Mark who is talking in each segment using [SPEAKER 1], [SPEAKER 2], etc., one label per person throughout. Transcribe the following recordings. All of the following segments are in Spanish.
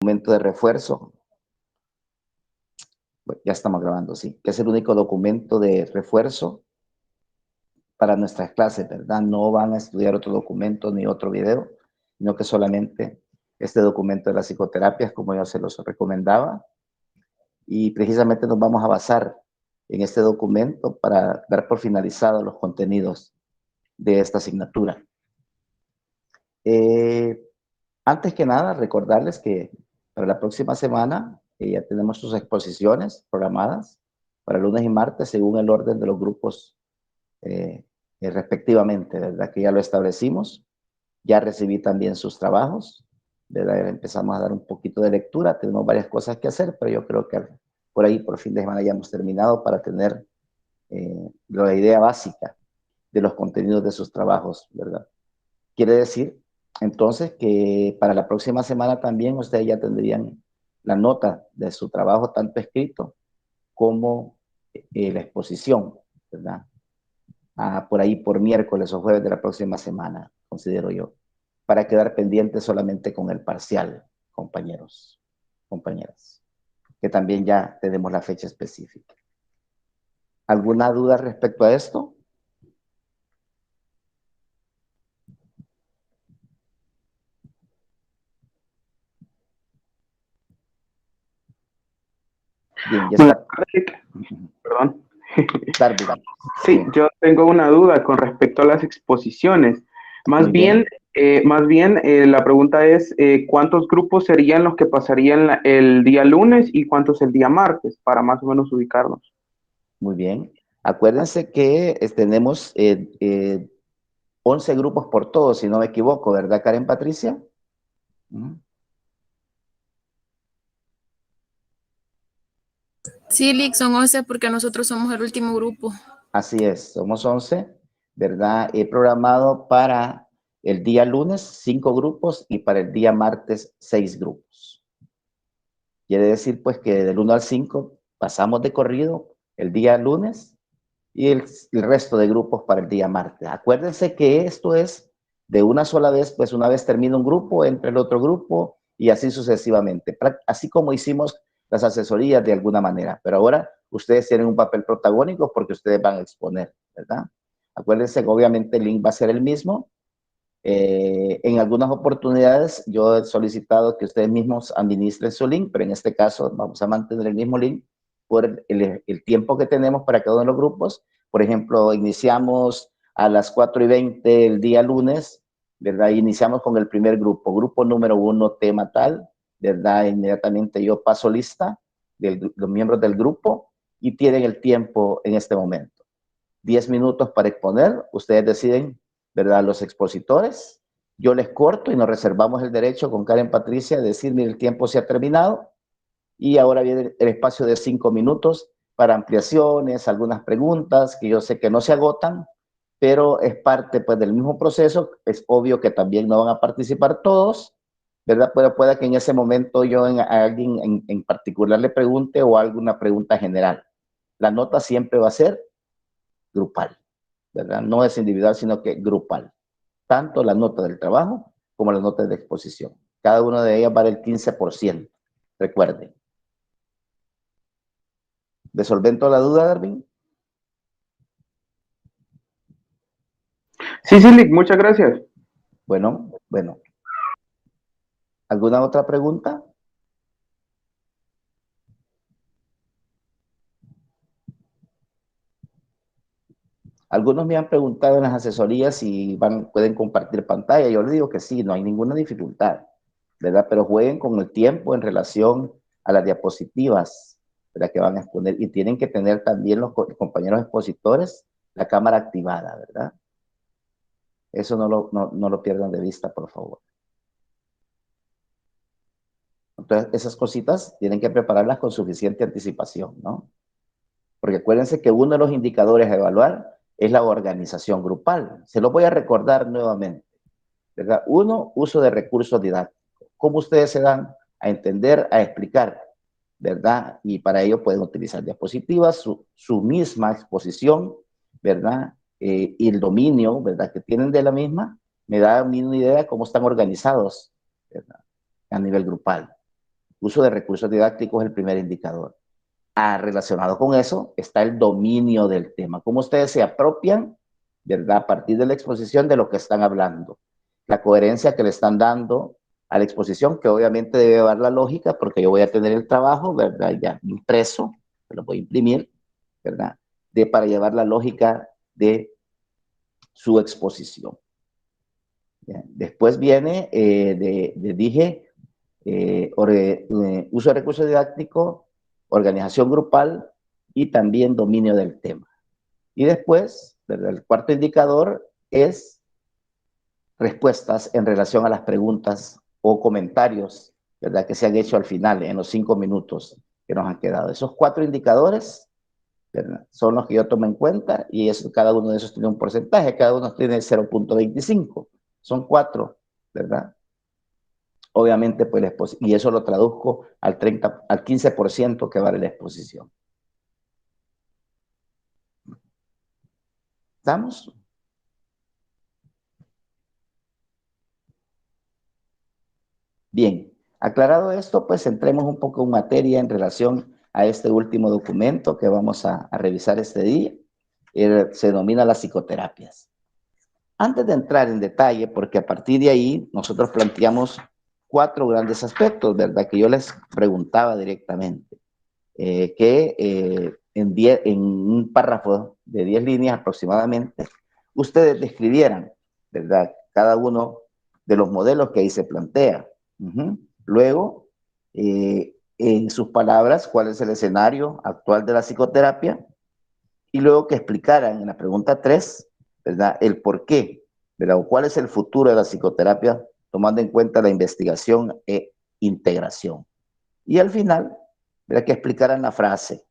[SPEAKER 1] documento de refuerzo. Bueno, ya estamos grabando, sí. Que es el único documento de refuerzo para nuestras clases, ¿verdad? No van a estudiar otro documento ni otro video, sino que solamente este documento de las psicoterapias, como yo se los recomendaba. Y precisamente nos vamos a basar en este documento para dar por finalizados los contenidos de esta asignatura. Antes que nada, recordarles que para la próxima semana ya tenemos sus exposiciones programadas para lunes y martes según el orden de los grupos respectivamente, ¿verdad? Que ya lo establecimos. Ya recibí también sus trabajos, ¿verdad? Empezamos a dar un poquito de lectura, tenemos varias cosas que hacer, pero yo creo que por ahí, por fin de semana, ya hemos terminado para tener la idea básica de los contenidos de sus trabajos, ¿verdad? Quiere decir, entonces, que para la próxima semana también ustedes ya tendrían la nota de su trabajo, tanto escrito como la exposición, ¿verdad? Por ahí por miércoles o jueves de la próxima semana, considero yo, para quedar pendientes solamente con el parcial, compañeros, compañeras, que también ya tenemos la fecha específica. ¿Alguna duda respecto a esto? Bien, ya
[SPEAKER 2] Buenas
[SPEAKER 1] está.
[SPEAKER 2] tardes, perdón.
[SPEAKER 1] Darwin.
[SPEAKER 2] Sí,
[SPEAKER 1] Bien,
[SPEAKER 2] yo tengo una duda con respecto a las exposiciones. Más
[SPEAKER 1] muy
[SPEAKER 2] bien,
[SPEAKER 1] bien.
[SPEAKER 2] la pregunta es, ¿cuántos grupos serían los que pasarían el día lunes y cuántos el día martes, para más o menos ubicarnos?
[SPEAKER 1] Muy bien. Acuérdense que tenemos 11 grupos por todos, si no me equivoco, ¿verdad, Karen Patricia?
[SPEAKER 3] Sí, Lick, son 11 porque nosotros somos el último grupo.
[SPEAKER 1] Así es, somos 11, ¿verdad? He programado para el día lunes 5 grupos y para el día martes 6 grupos. Quiere decir, pues, que del 1 al 5 pasamos de corrido el día lunes y el resto de grupos para el día martes. Acuérdense que esto es de una sola vez, pues una vez termina un grupo, entra el otro grupo y así sucesivamente, así como hicimos las asesorías de alguna manera, pero ahora ustedes tienen un papel protagónico porque ustedes van a exponer, ¿verdad? Acuérdense que obviamente el link va a ser el mismo. En algunas oportunidades yo he solicitado que ustedes mismos administren su link, pero en este caso vamos a mantener el mismo link por el tiempo que tenemos para cada uno de los grupos. Por ejemplo, iniciamos a las 4:20 el día lunes, ¿verdad? Iniciamos con el primer grupo número 1, tema tal, ¿verdad? Inmediatamente yo paso lista de los miembros del grupo y tienen el tiempo en este momento. 10 minutos para exponer, ustedes deciden, ¿verdad? Los expositores, yo les corto y nos reservamos el derecho con Karen Patricia de decir, mire, el tiempo se ha terminado y ahora viene el espacio de 5 minutos para ampliaciones, algunas preguntas que yo sé que no se agotan, pero es parte pues del mismo proceso, es obvio que también no van a participar todos, ¿verdad? Pero pueda que en ese momento yo a alguien en particular le pregunte o alguna pregunta general. La nota siempre va a ser grupal, ¿verdad? No es individual, sino que grupal. Tanto la nota del trabajo como la nota de exposición. Cada una de ellas vale el 15%. Recuerden. ¿Resolvento la duda, Darwin?
[SPEAKER 2] Sí, sí, Lick, muchas gracias.
[SPEAKER 1] Bueno. ¿Alguna otra pregunta? Algunos me han preguntado en las asesorías si pueden compartir pantalla. Yo les digo que sí, no hay ninguna dificultad, ¿verdad? Pero jueguen con el tiempo en relación a las diapositivas, ¿verdad? Que van a exponer. Y tienen que tener también los compañeros expositores la cámara activada, ¿verdad? Eso no lo pierdan de vista, por favor. Entonces, esas cositas tienen que prepararlas con suficiente anticipación, ¿no? Porque acuérdense que uno de los indicadores a evaluar es la organización grupal. Se lo voy a recordar nuevamente, ¿verdad? Uno, uso de recursos didácticos. ¿Cómo ustedes se dan a entender, a explicar, ¿verdad? Y para ello pueden utilizar diapositivas, su misma exposición, ¿verdad? Y el dominio, ¿verdad? Que tienen de la misma, me da a mí una idea de cómo están organizados, ¿verdad? A nivel grupal. Uso de recursos didácticos es el primer indicador. Relacionado con eso está el dominio del tema. Cómo ustedes se apropian, ¿verdad? A partir de la exposición de lo que están hablando. La coherencia que le están dando a la exposición, que obviamente debe llevar la lógica, porque yo voy a tener el trabajo, ¿verdad? Ya impreso, lo voy a imprimir, ¿verdad? Para llevar la lógica de su exposición. Bien. Después viene, dije, uso de recursos didácticos, organización grupal y también dominio del tema. Y después, ¿verdad? El cuarto indicador es respuestas en relación a las preguntas o comentarios, ¿verdad? Que se han hecho al final, en los 5 minutos que nos han quedado. Esos 4 indicadores, ¿verdad? Son los que yo tomo en cuenta y eso, cada uno de esos tiene un porcentaje, cada uno tiene 0.25. Son 4, ¿verdad? Obviamente, pues, y eso lo traduzco al 15% que vale la exposición. ¿Estamos? Bien, aclarado esto, pues entremos un poco en materia en relación a este último documento que vamos a revisar este día. Se denomina las psicoterapias. Antes de entrar en detalle, porque a partir de ahí nosotros planteamos 4 grandes aspectos, ¿verdad? Que yo les preguntaba directamente. En un párrafo de 10 líneas aproximadamente, ustedes describieran, ¿verdad? Cada uno de los modelos que ahí se plantea. Luego, en sus palabras, cuál es el escenario actual de la psicoterapia, y luego que explicaran en la pregunta 3, ¿verdad? El por qué, ¿verdad? O cuál es el futuro de la psicoterapia, tomando en cuenta la investigación e integración. Y al final, ¿verdad? Que explicaran la frase,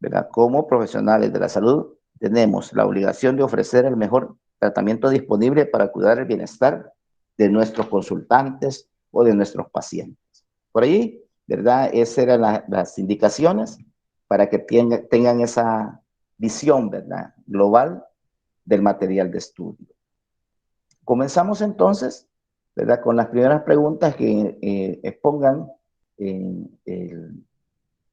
[SPEAKER 1] ¿verdad? Como profesionales de la salud, tenemos la obligación de ofrecer el mejor tratamiento disponible para cuidar el bienestar de nuestros consultantes o de nuestros pacientes. Por ahí, ¿verdad? Esas eran las indicaciones para que tengan esa visión, ¿verdad? Global del material de estudio. Comenzamos entonces, ¿verdad? Con las primeras preguntas que expongan el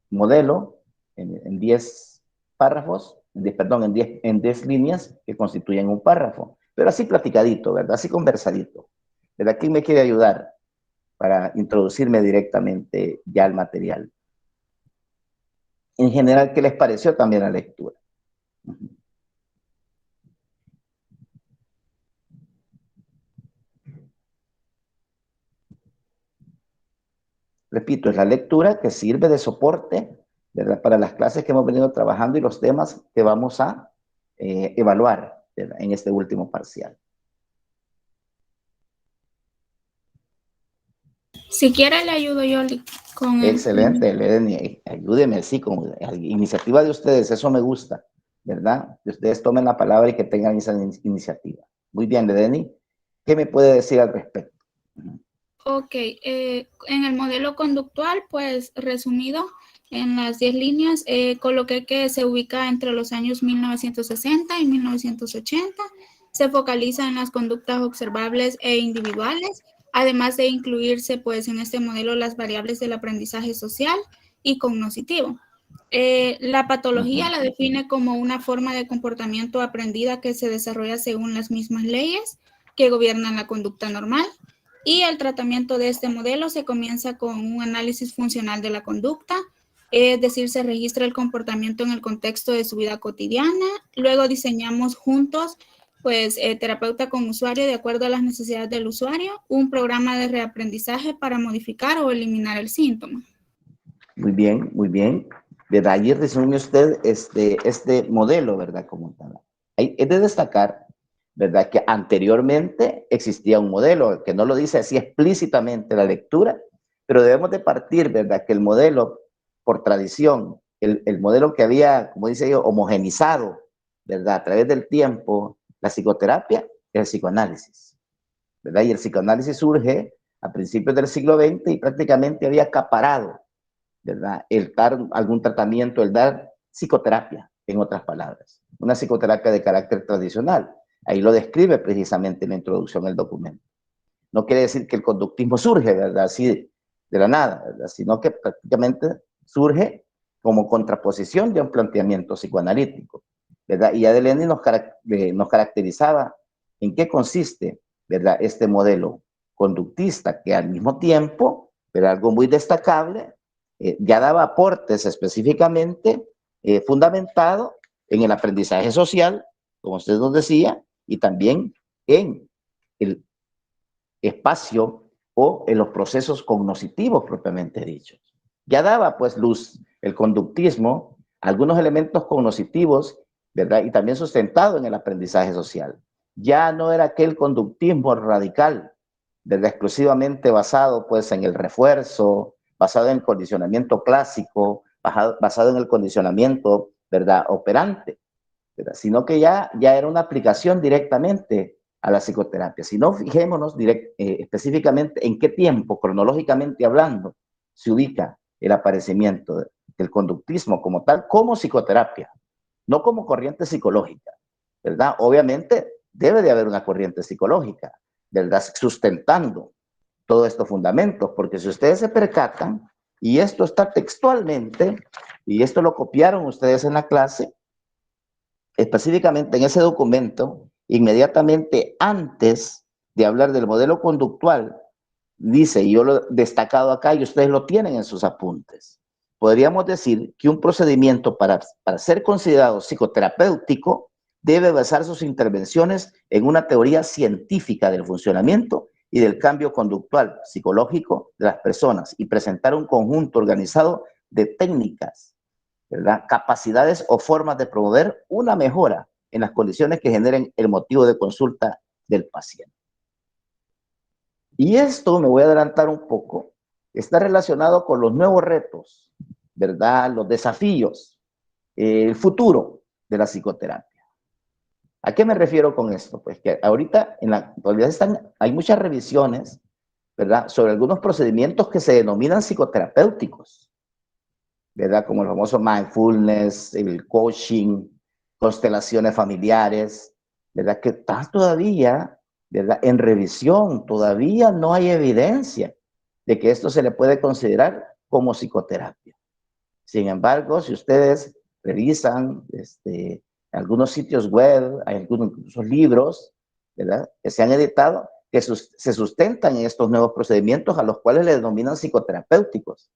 [SPEAKER 1] modelo en 10 párrafos, en 10 líneas que constituyen un párrafo, pero así platicadito, ¿verdad? Así conversadito. ¿Verdad? ¿Quién me quiere ayudar para introducirme directamente ya al material? En general, ¿qué les pareció también la lectura? Repito, es la lectura que sirve de soporte, ¿verdad? Para las clases que hemos venido trabajando y los temas que vamos a evaluar, ¿verdad? En este último parcial.
[SPEAKER 3] Si quiere, le ayudo yo con el...
[SPEAKER 1] Excelente, Lenny, ayúdeme, sí, con la iniciativa de ustedes, eso me gusta, ¿verdad? Que ustedes tomen la palabra y que tengan esa iniciativa. Muy bien, Lenny, ¿qué me puede decir al respecto?
[SPEAKER 3] Ok, en el modelo conductual, pues resumido, en las 10 líneas, coloqué que se ubica entre los años 1960 y 1980, se focaliza en las conductas observables e individuales, además de incluirse pues en este modelo las variables del aprendizaje social y cognoscitivo. La patología la define como una forma de comportamiento aprendida que se desarrolla según las mismas leyes que gobiernan la conducta normal. Y el tratamiento de este modelo se comienza con un análisis funcional de la conducta, es decir, se registra el comportamiento en el contexto de su vida cotidiana. Luego diseñamos juntos, pues, terapeuta con usuario, de acuerdo a las necesidades del usuario, un programa de reaprendizaje para modificar o eliminar el síntoma.
[SPEAKER 1] Muy bien, muy bien. ¿Verdad? Ayer resumió usted este modelo, ¿verdad? Como tal. Es de destacar, ¿verdad? Que anteriormente existía un modelo, que no lo dice así explícitamente la lectura, pero debemos de partir, ¿verdad? Que el modelo, por tradición, el modelo que había, como dice yo, homogenizado, ¿verdad? A través del tiempo, la psicoterapia, es el psicoanálisis, ¿verdad? Y el psicoanálisis surge a principios del siglo XX y prácticamente había acaparado, ¿verdad? El dar algún tratamiento, el dar psicoterapia, en otras palabras. Una psicoterapia de carácter tradicional. Ahí lo describe precisamente en la introducción del documento. No quiere decir que el conductismo surge, ¿verdad? Así de la nada, ¿verdad? Sino que prácticamente surge como contraposición de un planteamiento psicoanalítico, ¿verdad? Y Adeleny nos caracterizaba en qué consiste, ¿verdad?, este modelo conductista, que al mismo tiempo, pero algo muy destacable, ya daba aportes específicamente fundamentado en el aprendizaje social, como usted nos decía, y también en el espacio o en los procesos cognitivos propiamente dichos. Ya daba pues luz el conductismo, algunos elementos cognitivos, ¿verdad? Y también sustentado en el aprendizaje social. Ya no era aquel conductismo radical, ¿verdad?, exclusivamente basado pues en el refuerzo, basado en el condicionamiento clásico, basado en el condicionamiento, ¿verdad?, operante, ¿verdad?, sino que ya era una aplicación directamente a la psicoterapia. Si no, fijémonos específicamente en qué tiempo, cronológicamente hablando, se ubica el aparecimiento del conductismo como tal, como psicoterapia, no como corriente psicológica, ¿verdad? Obviamente debe de haber una corriente psicológica, ¿verdad?, sustentando todos estos fundamentos, porque si ustedes se percatan, y esto está textualmente, y esto lo copiaron ustedes en la clase, específicamente en ese documento, inmediatamente antes de hablar del modelo conductual, dice, y yo lo he destacado acá y ustedes lo tienen en sus apuntes, podríamos decir que un procedimiento para ser considerado psicoterapéutico debe basar sus intervenciones en una teoría científica del funcionamiento y del cambio conductual psicológico de las personas y presentar un conjunto organizado de técnicas, ¿verdad?, capacidades o formas de promover una mejora en las condiciones que generen el motivo de consulta del paciente. Y esto, me voy a adelantar un poco, está relacionado con los nuevos retos, ¿verdad?, los desafíos, el futuro de la psicoterapia. ¿A qué me refiero con esto? Pues que ahorita en la actualidad hay muchas revisiones, ¿verdad?, sobre algunos procedimientos que se denominan psicoterapéuticos, ¿verdad?, como el famoso mindfulness, el coaching, constelaciones familiares, ¿verdad?, que están todavía, ¿verdad?, en revisión. Todavía no hay evidencia de que esto se le puede considerar como psicoterapia. Sin embargo, si ustedes revisan algunos sitios web, hay algunos incluso libros, ¿verdad?, que se han editado, que se sustentan en estos nuevos procedimientos a los cuales le denominan psicoterapéuticos.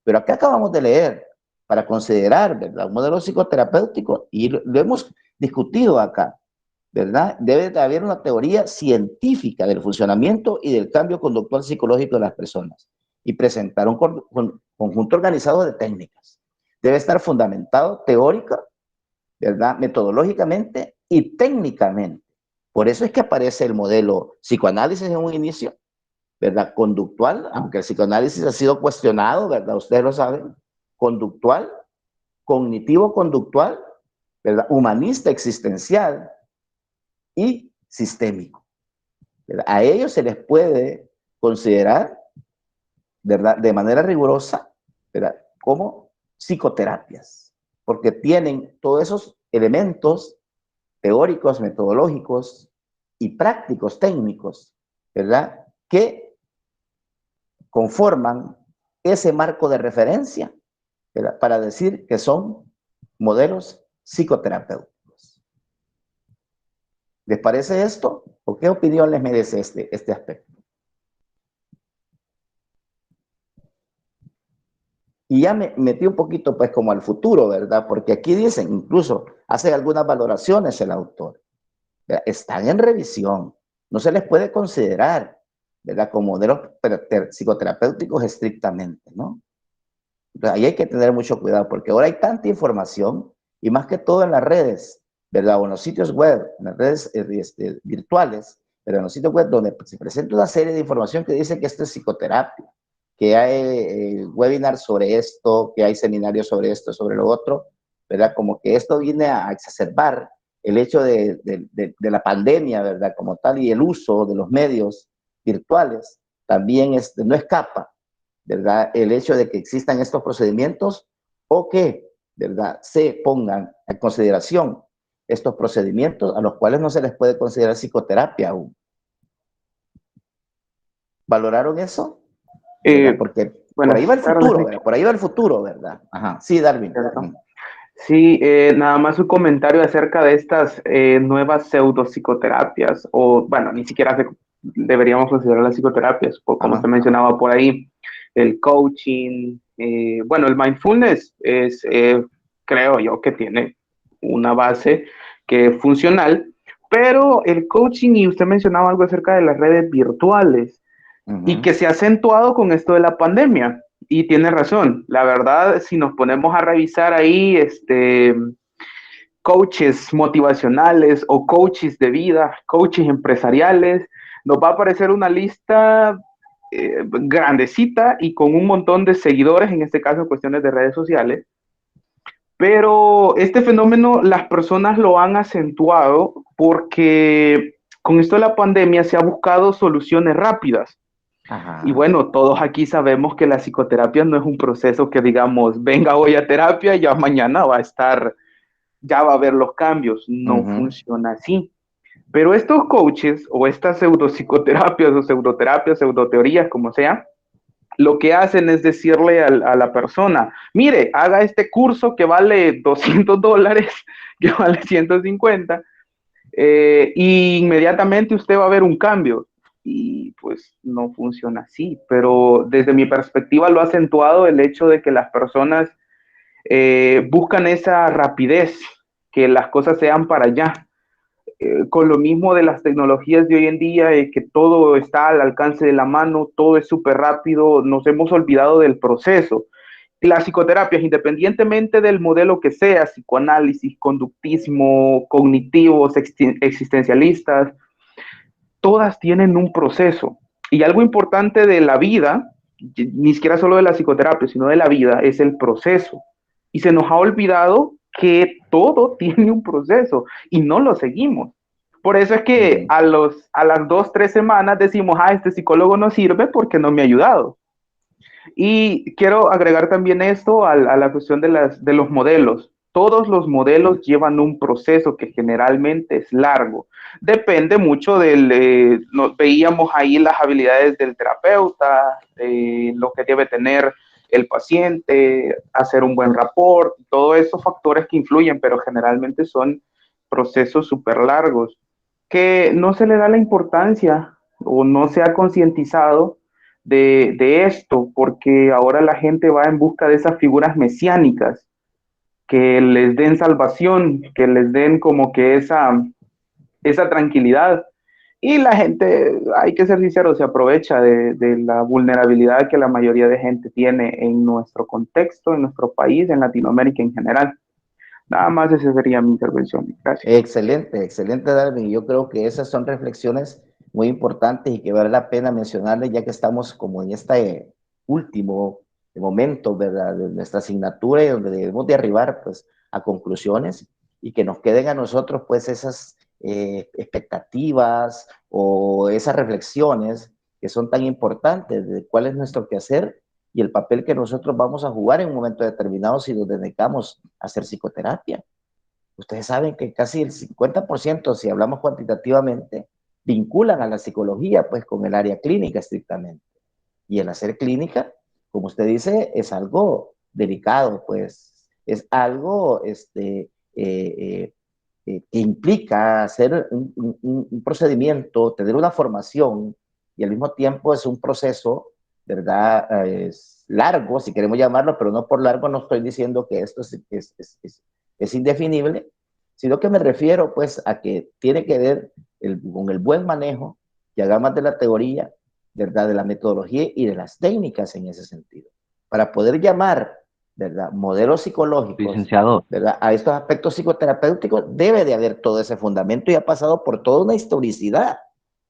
[SPEAKER 1] Pero acá acabamos de leer, para considerar, ¿verdad?, un modelo psicoterapéutico, y lo hemos discutido acá, ¿verdad?, debe de haber una teoría científica del funcionamiento y del cambio conductual psicológico de las personas, y presentar un conjunto organizado de técnicas. Debe estar fundamentado teórica, ¿verdad?, metodológicamente y técnicamente. Por eso es que aparece el modelo psicoanálisis en un inicio, ¿verdad?, conductual, aunque el psicoanálisis ha sido cuestionado, ¿verdad?, ustedes lo saben, conductual, cognitivo-conductual, ¿verdad?, humanista existencial y sistémico, ¿verdad? A ellos se les puede considerar, ¿verdad?, de manera rigurosa, ¿verdad?, como psicoterapias, porque tienen todos esos elementos teóricos, metodológicos y prácticos técnicos, ¿verdad?, que conforman ese marco de referencia, ¿verdad?, para decir que son modelos psicoterapéuticos. ¿Les parece esto? ¿O qué opinión les merece este aspecto? Y ya me metí un poquito pues como al futuro, ¿verdad? Porque aquí dicen, incluso hace algunas valoraciones el autor, ¿verdad?, están en revisión, no se les puede considerar, ¿verdad?, como modelos psicoterapéuticos estrictamente, ¿no? Entonces, ahí hay que tener mucho cuidado, porque ahora hay tanta información, y más que todo en las redes, ¿verdad?, o en los sitios web, en las redes virtuales, pero en los sitios web donde se presenta una serie de información que dice que esto es psicoterapia, que hay webinars sobre esto, que hay seminarios sobre esto, sobre lo otro, ¿verdad? Como que esto viene a exacerbar el hecho de la pandemia, ¿verdad?, como tal, y el uso de los medios virtuales también no escapa, ¿verdad?, el hecho de que existan estos procedimientos o que, ¿verdad?, se pongan en consideración estos procedimientos a los cuales no se les puede considerar psicoterapia aún. ¿Valoraron eso? ¿verdad? Porque por ahí va el
[SPEAKER 2] Buenas tardes,
[SPEAKER 1] futuro,
[SPEAKER 2] Nick.
[SPEAKER 1] ¿verdad? Por ahí va el futuro, ¿verdad? Ajá. Sí, Darwin.
[SPEAKER 2] Perdón. Sí, nada más un comentario acerca de estas nuevas pseudopsicoterapias, o bueno, ni siquiera deberíamos considerar las psicoterapias, como
[SPEAKER 1] Ajá.
[SPEAKER 2] usted mencionaba por ahí, el coaching, bueno, el mindfulness es, creo yo, que tiene una base que es funcional, pero el coaching, y usted mencionaba algo acerca de las redes virtuales, y que se ha acentuado con esto de la pandemia. Y tiene razón, la verdad, si nos ponemos a revisar ahí, coaches motivacionales o coaches de vida, coaches empresariales, nos va a aparecer una lista grandecita y con un montón de seguidores, en este caso en cuestiones de redes sociales. Pero este fenómeno las personas lo han acentuado porque con esto de la pandemia se ha buscado soluciones rápidas.
[SPEAKER 1] Ajá.
[SPEAKER 2] Y bueno, todos aquí sabemos que la psicoterapia no es un proceso que digamos, venga hoy a terapia y ya mañana va a estar, ya va a haber los cambios. No funciona así. Pero estos coaches o estas pseudopsicoterapias o pseudoterapias, pseudoteorías, como sea, lo que hacen es decirle a la persona, mire, haga este curso que vale $200, que vale 150, y inmediatamente usted va a ver un cambio. Y pues no funciona así, pero desde mi perspectiva lo ha acentuado el hecho de que las personas buscan esa rapidez, que las cosas sean para allá. Con lo mismo de las tecnologías de hoy en día, que todo está al alcance de la mano, todo es súper rápido, nos hemos olvidado del proceso. Las psicoterapias, independientemente del modelo que sea, psicoanálisis, conductismo, cognitivos, existencialistas, todas tienen un proceso. Y algo importante de la vida, ni siquiera solo de la psicoterapia, sino de la vida, es el proceso. Y se nos ha olvidado que todo tiene un proceso y no lo seguimos. Por eso es que a las 2, 3 semanas decimos, este psicólogo no sirve porque no me ha ayudado. Y quiero agregar también esto a la cuestión de los modelos. Todos los modelos llevan un proceso que generalmente es largo. Depende mucho del, veíamos ahí las habilidades del terapeuta, lo que debe tener el paciente, hacer un buen rapport, todos esos factores que influyen, pero generalmente son procesos súper largos, que no se le da la importancia o no se ha concientizado de esto, porque ahora la gente va en busca de esas figuras mesiánicas que les den salvación, que les den como que esa tranquilidad. Y la gente, hay que ser sincero, se aprovecha de la vulnerabilidad que la mayoría de gente tiene en nuestro contexto, en nuestro país, en Latinoamérica en general. Nada más esa sería mi intervención. Gracias.
[SPEAKER 1] Excelente, excelente, Darwin. Yo creo que esas son reflexiones muy importantes y que vale la pena mencionarles ya que estamos como en este último momento, ¿verdad?, de nuestra asignatura y donde debemos de arribar pues a conclusiones y que nos queden a nosotros pues esas expectativas o esas reflexiones que son tan importantes de cuál es nuestro quehacer y el papel que nosotros vamos a jugar en un momento determinado si nos dedicamos a hacer psicoterapia. Ustedes saben que casi el 50%, si hablamos cuantitativamente, vinculan a la psicología pues con el área clínica estrictamente. Y el hacer clínica, como usted dice, es algo delicado, pues es algo que implica hacer un procedimiento, tener una formación y al mismo tiempo es un proceso, ¿verdad? Es largo, si queremos llamarlo, pero no por largo no estoy diciendo que esto es indefinible, sino que me refiero pues a que tiene que ver con el buen manejo, que hagamos de la teoría, ¿verdad?, de la metodología y de las técnicas en ese sentido, para poder llamar, ¿verdad?, modelos psicológicos,
[SPEAKER 4] licenciado,
[SPEAKER 1] ¿verdad?, a estos aspectos psicoterapéuticos, debe de haber todo ese fundamento y ha pasado por toda una historicidad,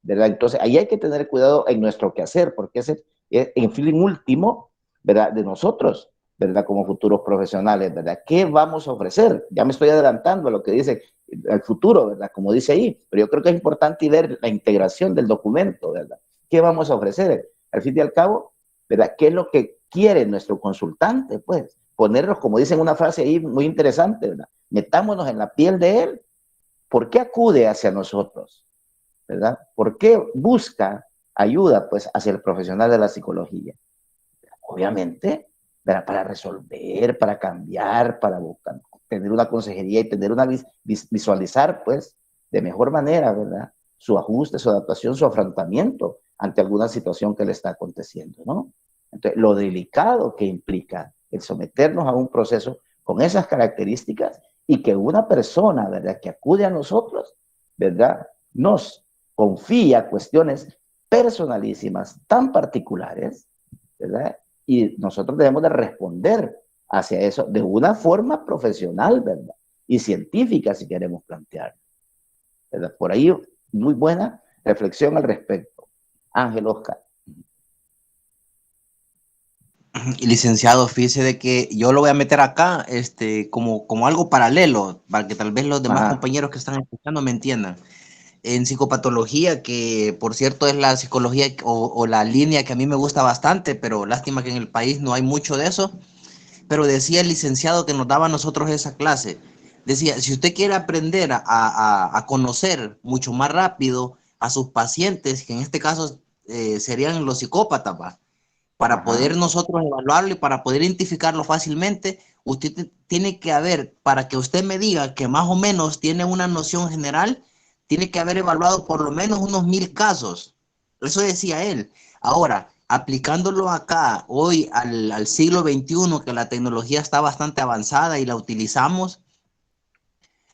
[SPEAKER 1] ¿verdad? Entonces, ahí hay que tener cuidado en nuestro quehacer, porque ese es el fin último, ¿verdad?, de nosotros, ¿verdad?, como futuros profesionales, ¿verdad? ¿Qué vamos a ofrecer? Ya me estoy adelantando a lo que dice el futuro, ¿verdad?, como dice ahí, pero yo creo que es importante ver la integración del documento, ¿verdad? ¿Qué vamos a ofrecer? Al fin y al cabo, ¿verdad?, ¿qué es lo que quiere nuestro consultante? Pues ponernos, como dicen una frase ahí muy interesante, ¿verdad?, metámonos en la piel de él. ¿Por qué acude hacia nosotros? ¿Verdad? ¿Por qué busca ayuda pues hacia el profesional de la psicología? obviamente, ¿verdad? Para resolver, para cambiar, para buscar, tener una consejería y tener una visualizar, pues, de mejor manera, ¿verdad? Su ajuste, su adaptación, su afrontamiento ante alguna situación que le está aconteciendo, ¿no? Entonces, lo delicado que implica el someternos a un proceso con esas características y que una persona, ¿verdad?, que acude a nosotros, ¿verdad?, nos confía cuestiones personalísimas, tan particulares, ¿verdad? Y nosotros debemos de responder hacia eso de una forma profesional, ¿verdad? Y científica, si queremos plantear, ¿verdad? Por ahí, muy buena reflexión al respecto. Ángel, Oscar.
[SPEAKER 4] Y licenciado, fíjese de que yo lo voy a meter acá como algo paralelo, para que tal vez los demás compañeros que están escuchando me entiendan. En psicopatología, que por cierto es la psicología o la línea que a mí me gusta bastante, pero lástima que en el país no hay mucho de eso, pero decía el licenciado que nos daba a nosotros esa clase, decía, si usted quiere aprender a conocer mucho más rápido a sus pacientes, que en este caso serían los psicópatas, ¿va? Para poder nosotros evaluarlo y para poder identificarlo fácilmente, usted tiene que haber, para que usted me diga que más o menos tiene una noción general, tiene que haber evaluado por lo menos unos 1000 casos. Eso decía él. Ahora, aplicándolo acá, hoy al siglo XXI, que la tecnología está bastante avanzada y la utilizamos,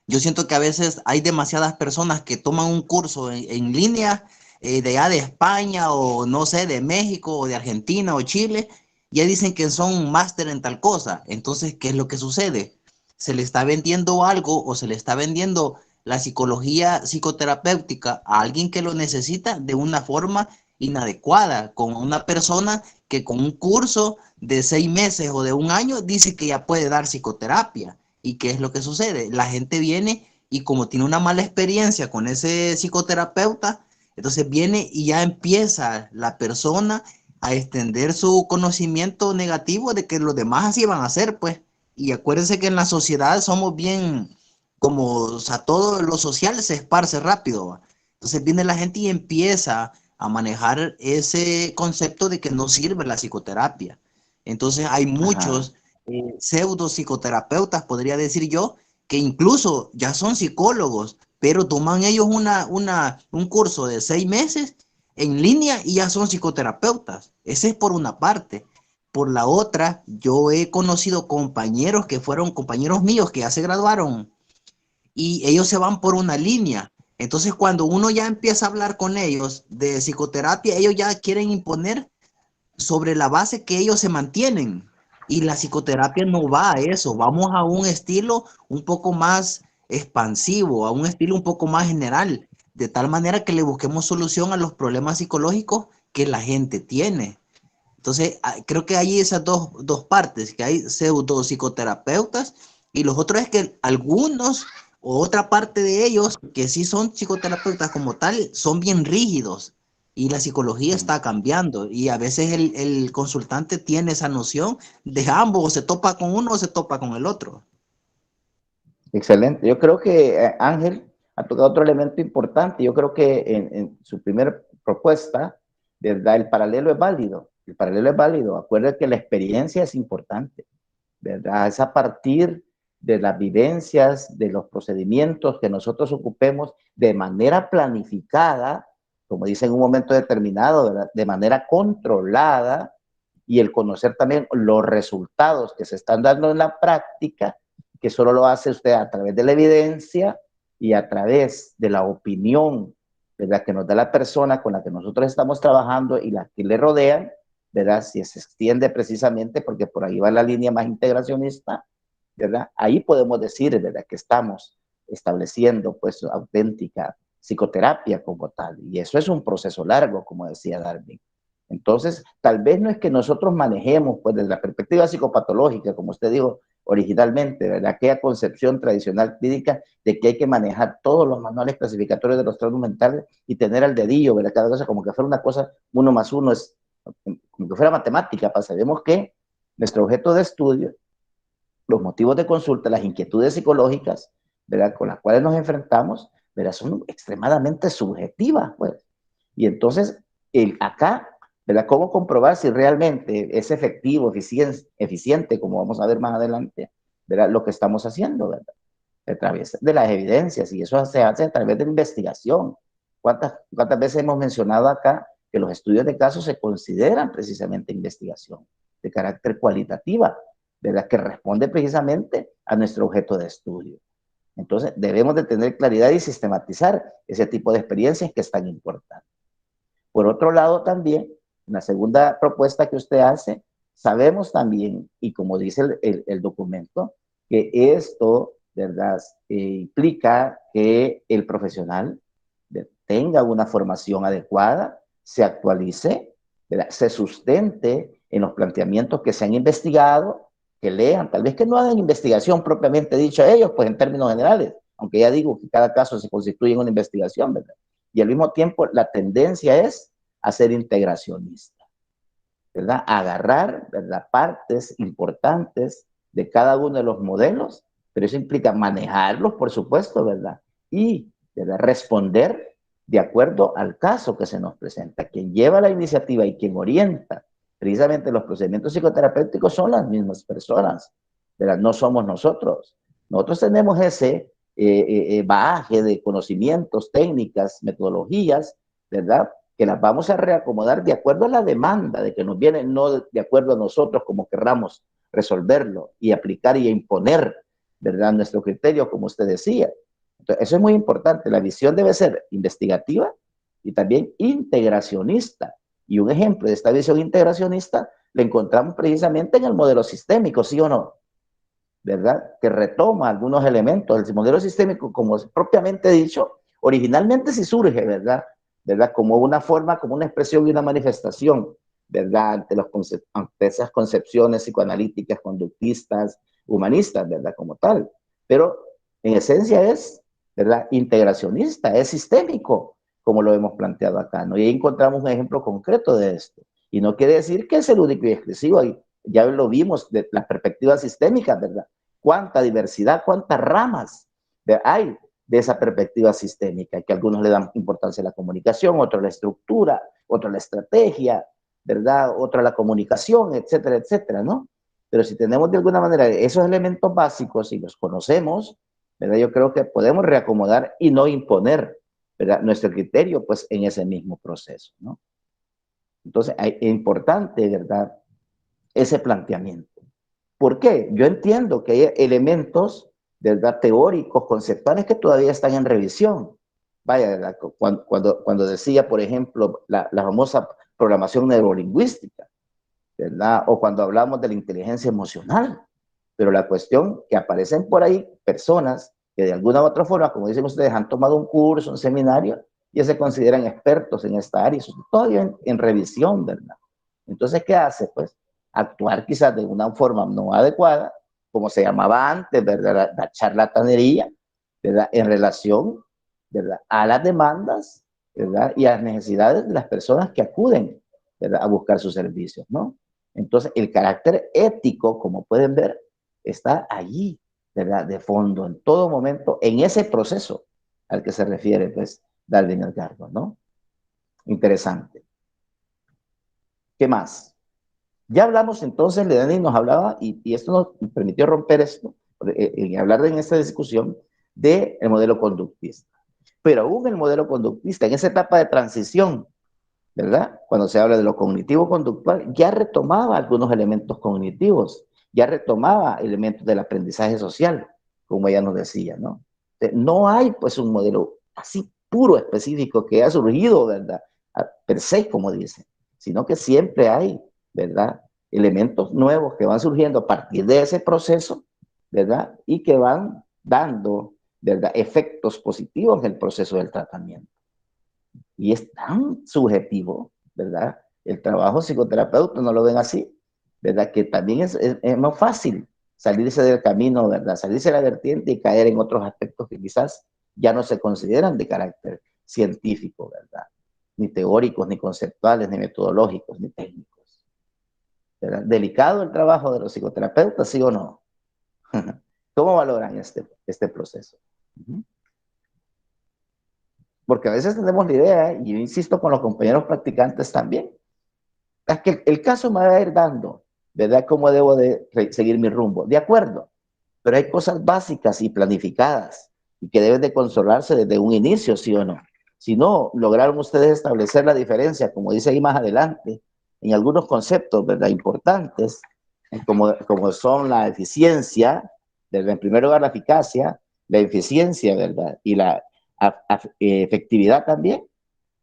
[SPEAKER 4] yo siento que a veces hay demasiadas personas que toman un curso en línea de allá de España o no sé, de México o de Argentina o Chile, ya dicen que son un máster en tal cosa. Entonces, ¿qué es lo que sucede? Se le está vendiendo algo o se le está vendiendo la psicología psicoterapéutica a alguien que lo necesita de una forma inadecuada, con una persona que con un curso de 6 meses o de un año dice que ya puede dar psicoterapia. ¿Y qué es lo que sucede? La gente viene y como tiene una mala experiencia con ese psicoterapeuta, entonces viene y ya empieza la persona a extender su conocimiento negativo de que los demás así van a hacer, pues. Y acuérdense que en la sociedad somos bien, como, o sea, todo lo social se esparce rápido, ¿va? Entonces viene la gente y empieza a manejar ese concepto de que no sirve la psicoterapia. Entonces hay muchos pseudo psicoterapeutas, podría decir yo, que incluso ya son psicólogos, pero toman ellos un curso de 6 meses en línea y ya son psicoterapeutas. Ese es por una parte. Por la otra, yo he conocido compañeros que fueron compañeros míos que ya se graduaron y ellos se van por una línea. Entonces, cuando uno ya empieza a hablar con ellos de psicoterapia, ellos ya quieren imponer sobre la base que ellos se mantienen. Y la psicoterapia no va a eso, vamos a un estilo un poco más expansivo, a un estilo un poco más general, de tal manera que le busquemos solución a los problemas psicológicos que la gente tiene. Entonces, creo que hay esas dos partes, que hay pseudo psicoterapeutas y los otros es que algunos o otra parte de ellos que sí son psicoterapeutas como tal, son bien rígidos y la psicología está cambiando y a veces el consultante tiene esa noción de ambos, o se topa con uno o se topa con el otro.
[SPEAKER 1] Excelente. Yo creo que Ángel ha tocado otro elemento importante. Yo creo que en su primera propuesta, ¿verdad? El paralelo es válido. El paralelo es válido. Acuérdense que la experiencia es importante, ¿verdad? Es a partir de las vivencias, de los procedimientos que nosotros ocupemos de manera planificada, como dice en un momento determinado, ¿verdad? De manera controlada, y el conocer también los resultados que se están dando en la práctica, que solo lo hace usted a través de la evidencia y a través de la opinión, ¿verdad?, que nos da la persona con la que nosotros estamos trabajando y las que le rodean, ¿verdad? Si se extiende precisamente, porque por ahí va la línea más integracionista, ¿verdad? Ahí podemos decir, ¿verdad?, que estamos estableciendo, pues, auténtica psicoterapia como tal. Y eso es un proceso largo, como decía Darwin. Entonces, tal vez no es que nosotros manejemos, pues, desde la perspectiva psicopatológica, como usted dijo originalmente, ¿verdad?, aquella concepción tradicional clínica de que hay que manejar todos los manuales clasificatorios de los trastornos mentales y tener al dedillo, ¿verdad?, cada cosa como que fuera una cosa, 1 más 1 es como que fuera matemática. Sabemos que nuestro objeto de estudio, los motivos de consulta, las inquietudes psicológicas, ¿verdad?, con las cuales nos enfrentamos, ¿verdad?, son extremadamente subjetivas, pues. Y entonces, acá ¿verdad? ¿Cómo comprobar si realmente es efectivo, eficiente, como vamos a ver más adelante, ¿verdad? Lo que estamos haciendo, ¿verdad? A través de las evidencias, y eso se hace a través de la investigación. ¿Cuántas veces hemos mencionado acá que los estudios de casos se consideran precisamente investigación de carácter cualitativa, ¿verdad? Que responde precisamente a nuestro objeto de estudio. Entonces, debemos de tener claridad y sistematizar ese tipo de experiencias que es tan importante. Por otro lado, también, en la segunda propuesta que usted hace, sabemos también, y como dice el documento, que esto, ¿verdad?, implica que el profesional tenga una formación adecuada, se actualice, ¿verdad?, se sustente en los planteamientos que se han investigado, que lean, tal vez que no hagan investigación propiamente dicha ellos, pues en términos generales, aunque ya digo que cada caso se constituye en una investigación, ¿verdad? Y al mismo tiempo la tendencia es a ser integracionista, ¿verdad? Agarrar, ¿verdad?, partes importantes de cada uno de los modelos, pero eso implica manejarlos, por supuesto, ¿verdad? Y, ¿verdad?, responder de acuerdo al caso que se nos presenta. Quien lleva la iniciativa y quien orienta precisamente los procedimientos psicoterapéuticos son las mismas personas, ¿verdad? No somos nosotros. Nosotros tenemos ese bagaje de conocimientos, técnicas, metodologías, ¿verdad?, que las vamos a reacomodar de acuerdo a la demanda, de que nos viene, no de acuerdo a nosotros como querramos resolverlo y aplicar y imponer, ¿verdad?, nuestro criterio, como usted decía. Entonces, eso es muy importante. La visión debe ser investigativa y también integracionista. Y un ejemplo de esta visión integracionista la encontramos precisamente en el modelo sistémico, ¿sí o no? ¿Verdad? Que retoma algunos elementos. El modelo sistémico, como es propiamente dicho, originalmente sí surge, ¿verdad? ¿Verdad? Como una forma, como una expresión y una manifestación, ¿verdad? Ante esas concepciones psicoanalíticas, conductistas, humanistas, ¿verdad? Como tal. Pero en esencia es, ¿verdad?, integracionista, es sistémico, como lo hemos planteado acá, ¿no? Y ahí encontramos un ejemplo concreto de esto. Y no quiere decir que es el único y exclusivo, ya lo vimos de las perspectivas sistémicas, ¿verdad? Cuánta diversidad, cuántas ramas hay de esa perspectiva sistémica, que algunos le dan importancia a la comunicación, otros a la estructura, otros a la estrategia, ¿verdad? Otro a la comunicación, etcétera, etcétera, ¿no? Pero si tenemos de alguna manera esos elementos básicos y los conocemos, ¿verdad?, yo creo que podemos reacomodar y no imponer, ¿verdad?, nuestro criterio, pues, en ese mismo proceso, ¿no? Entonces, es importante, ¿verdad?, ese planteamiento. ¿Por qué? Yo entiendo que hay elementos, ¿verdad?, teóricos, conceptuales que todavía están en revisión. Vaya, ¿verdad?, cuando decía, por ejemplo, la famosa programación neurolingüística, ¿verdad?, o cuando hablamos de la inteligencia emocional. Pero la cuestión que aparecen por ahí personas que de alguna u otra forma, como dicen ustedes, han tomado un curso, un seminario, y se consideran expertos en esta área, eso todavía en revisión, ¿verdad? Entonces, ¿qué hace? Pues actuar quizás de una forma no adecuada, como se llamaba antes, ¿verdad?, la charlatanería, ¿verdad?, en relación, ¿verdad?, a las demandas, ¿verdad?, y a las necesidades de las personas que acuden, ¿verdad?, a buscar sus servicios, ¿no? Entonces, el carácter ético, como pueden ver, está allí, ¿verdad?, de fondo, en todo momento, en ese proceso al que se refiere, pues, Darwin Edgardo, ¿no? Interesante. ¿Qué más? Ya hablamos entonces, Lenin nos hablaba, y esto nos permitió romper esto, hablar en esta discusión del modelo conductista. Pero aún el modelo conductista, en esa etapa de transición, ¿verdad?, cuando se habla de lo cognitivo-conductual, ya retomaba algunos elementos cognitivos, ya retomaba elementos del aprendizaje social, como ella nos decía, ¿no? No hay, pues, un modelo así puro, específico, que ha surgido, ¿verdad?, per se, como dice, sino que siempre hay, ¿verdad?, elementos nuevos que van surgiendo a partir de ese proceso, ¿verdad?, y que van dando, ¿verdad?, efectos positivos en el proceso del tratamiento. Y es tan subjetivo, ¿verdad? El trabajo psicoterapeuta no lo ven así, ¿verdad? Que también es más fácil salirse del camino, ¿verdad? Salirse de la vertiente y caer en otros aspectos que quizás ya no se consideran de carácter científico, ¿verdad? Ni teóricos, ni conceptuales, ni metodológicos, ni técnicos, ¿verdad? Delicado el trabajo de los psicoterapeutas, ¿sí o no? ¿Cómo valoran este proceso? Porque a veces tenemos la idea, y yo insisto con los compañeros practicantes también, Es que el caso me va a ir dando, ¿verdad? Cómo debo de seguir mi rumbo. De acuerdo, pero hay cosas básicas y planificadas y que deben de consolarse desde un inicio, ¿sí o no? Si no, lograron ustedes establecer la diferencia, como dice ahí más adelante, en algunos conceptos, ¿verdad? Importantes, como son la eficiencia, ¿verdad? En primer lugar la eficacia, la eficiencia, ¿verdad? Y la efectividad también,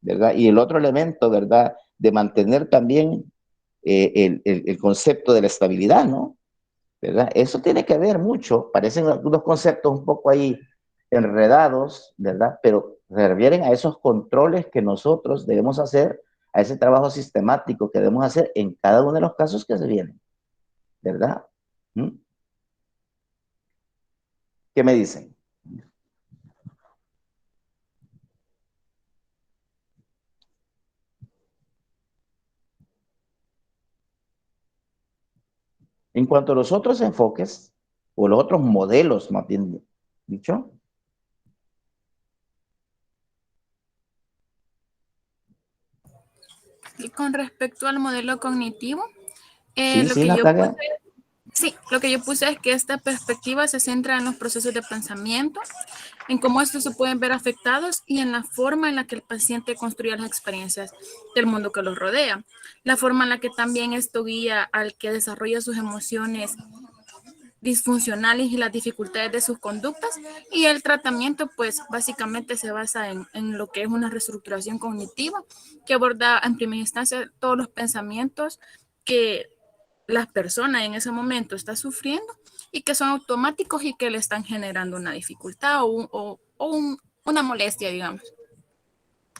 [SPEAKER 1] ¿verdad? Y el otro elemento, ¿verdad? De mantener también el concepto de la estabilidad, ¿no? ¿Verdad? Eso tiene que ver mucho, parecen algunos conceptos un poco ahí enredados, ¿verdad? Pero se refieren a esos controles que nosotros debemos hacer, a ese trabajo sistemático que debemos hacer en cada uno de los casos que se vienen, ¿verdad? ¿Mm? ¿Qué me dicen? En cuanto a los otros enfoques, o los otros modelos, más bien dicho.
[SPEAKER 3] Y con respecto al modelo cognitivo,
[SPEAKER 1] Sí,
[SPEAKER 3] lo
[SPEAKER 1] sí,
[SPEAKER 3] que yo
[SPEAKER 1] Natalia.
[SPEAKER 3] sí, lo que yo puse es que esta perspectiva se centra en los procesos de pensamiento, en cómo estos se pueden ver afectados y en la forma en la que el paciente construye las experiencias del mundo que los rodea, la forma en la que también esto guía al que desarrolla sus emociones disfuncionales y las dificultades de sus conductas, y el tratamiento pues básicamente se basa en lo que es una reestructuración cognitiva que aborda en primera instancia todos los pensamientos que las personas en ese momento está sufriendo y que son automáticos y que le están generando una dificultad una molestia, digamos.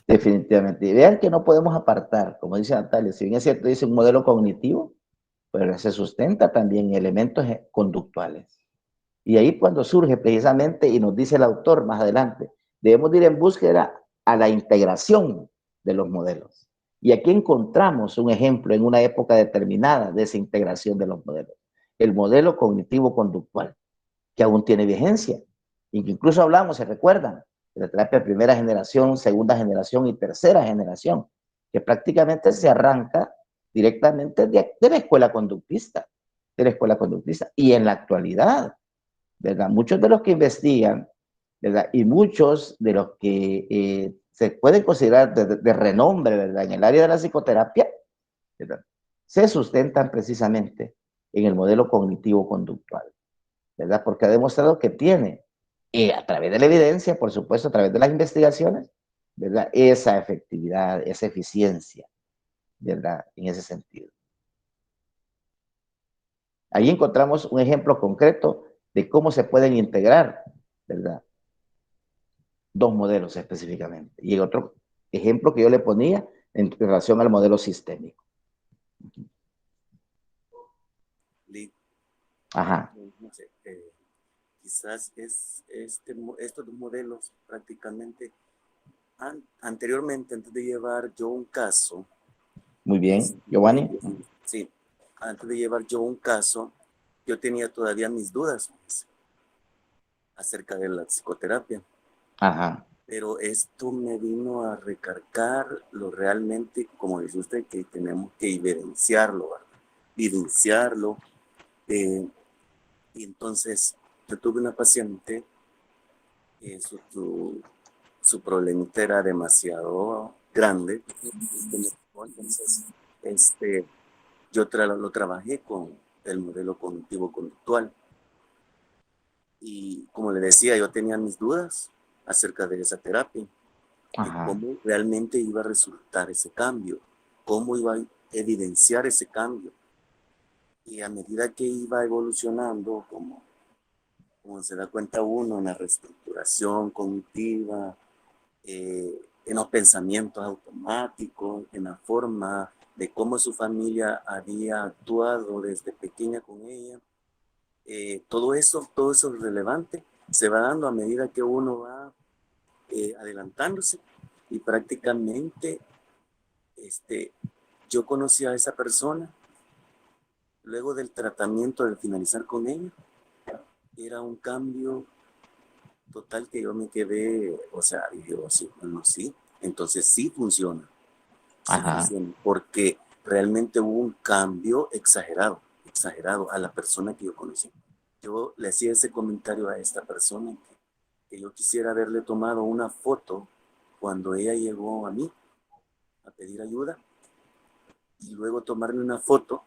[SPEAKER 1] Definitivamente. Y vean que no podemos apartar, como dice Natalia, si bien es cierto, dice un modelo cognitivo, pero se sustenta también en elementos conductuales. Y ahí cuando surge precisamente, y nos dice el autor más adelante, debemos ir en búsqueda a la integración de los modelos. Y aquí encontramos un ejemplo en una época determinada de esa integración de los modelos. El modelo cognitivo-conductual, que aún tiene vigencia. Y que incluso hablamos, se recuerdan, de la terapia de primera generación, segunda generación y tercera generación, que prácticamente se arranca directamente de la escuela conductista, de la escuela conductista. Y en la actualidad, ¿verdad? Muchos de los que investigan, ¿verdad? Y muchos de los que se pueden considerar de renombre, ¿verdad? En el área de la psicoterapia, ¿verdad? Se sustentan precisamente en el modelo cognitivo-conductual, ¿verdad? Porque ha demostrado que tiene, a través de la evidencia, por supuesto, a través de las investigaciones, ¿verdad? Esa efectividad, esa eficiencia, ¿verdad? En ese sentido. Ahí encontramos un ejemplo concreto de cómo se pueden integrar, ¿verdad? Dos modelos específicamente. Y el otro ejemplo que yo le ponía en relación al modelo sistémico. Ajá.
[SPEAKER 5] No sé, quizás estos dos modelos prácticamente anteriormente, antes de llevar yo un caso.
[SPEAKER 1] Muy bien, Giovanni.
[SPEAKER 5] Sí, antes de llevar yo un caso, yo tenía todavía mis dudas acerca de la psicoterapia.
[SPEAKER 1] Ajá.
[SPEAKER 5] Pero esto me vino a recargar lo realmente, como dice usted, que tenemos que evidenciarlo, ¿verdad? Evidenciarlo. Y entonces yo tuve una paciente, su problemita era demasiado grande. Entonces, yo lo trabajé con el modelo cognitivo-conductual. Y como le decía, yo tenía mis dudas acerca de esa terapia. De cómo realmente iba a resultar ese cambio, cómo iba a evidenciar ese cambio. Y a medida que iba evolucionando, como se da cuenta uno en la reestructuración cognitiva, en los pensamientos automáticos, en la forma de cómo su familia había actuado desde pequeña con ella, todo eso relevante se va dando a medida que uno va adelantándose. Y prácticamente yo conocí a esa persona luego del tratamiento, de finalizar con ella. Era un cambio total que yo me quedé, o sea, dije, oh, sí, bueno, sí, entonces sí funciona. Sí funciona, porque realmente hubo un cambio exagerado a la persona que yo conocí. Yo le hacía ese comentario a esta persona que yo quisiera haberle tomado una foto cuando ella llegó a mí a pedir ayuda y luego tomarle una foto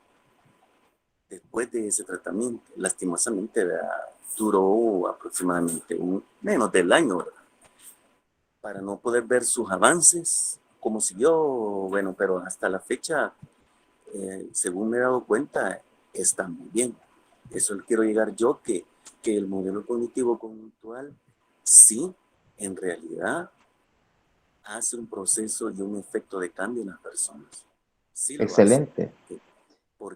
[SPEAKER 5] después de ese tratamiento. Lastimosamente, ¿verdad? Duró aproximadamente menos del año, ¿verdad? Para no poder ver sus avances, cómo siguió, bueno, pero hasta la fecha, según me he dado cuenta, está muy bien. Eso quiero llegar yo, que el modelo cognitivo conductual sí, en realidad, hace un proceso y un efecto de cambio en las personas. Sí lo
[SPEAKER 1] Excelente.
[SPEAKER 5] hace.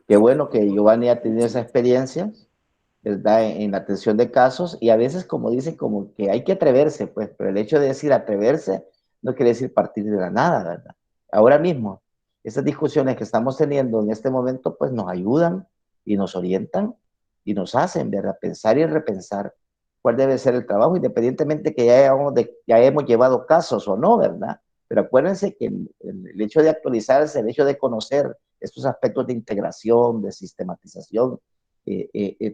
[SPEAKER 1] Qué bueno que Giovanni ha tenido esa experiencia, ¿verdad? En la atención de casos, y a veces, como dicen, como que hay que atreverse, pues, pero el hecho de decir atreverse no quiere decir partir de la nada, ¿verdad? Ahora mismo, esas discusiones que estamos teniendo en este momento, pues nos ayudan y nos orientan y nos hacen, ¿verdad? Pensar y repensar cuál debe ser el trabajo, independientemente que ya hemos llevado casos o no, ¿verdad? Pero acuérdense que el hecho de actualizarse, el hecho de conocer estos aspectos de integración, de sistematización,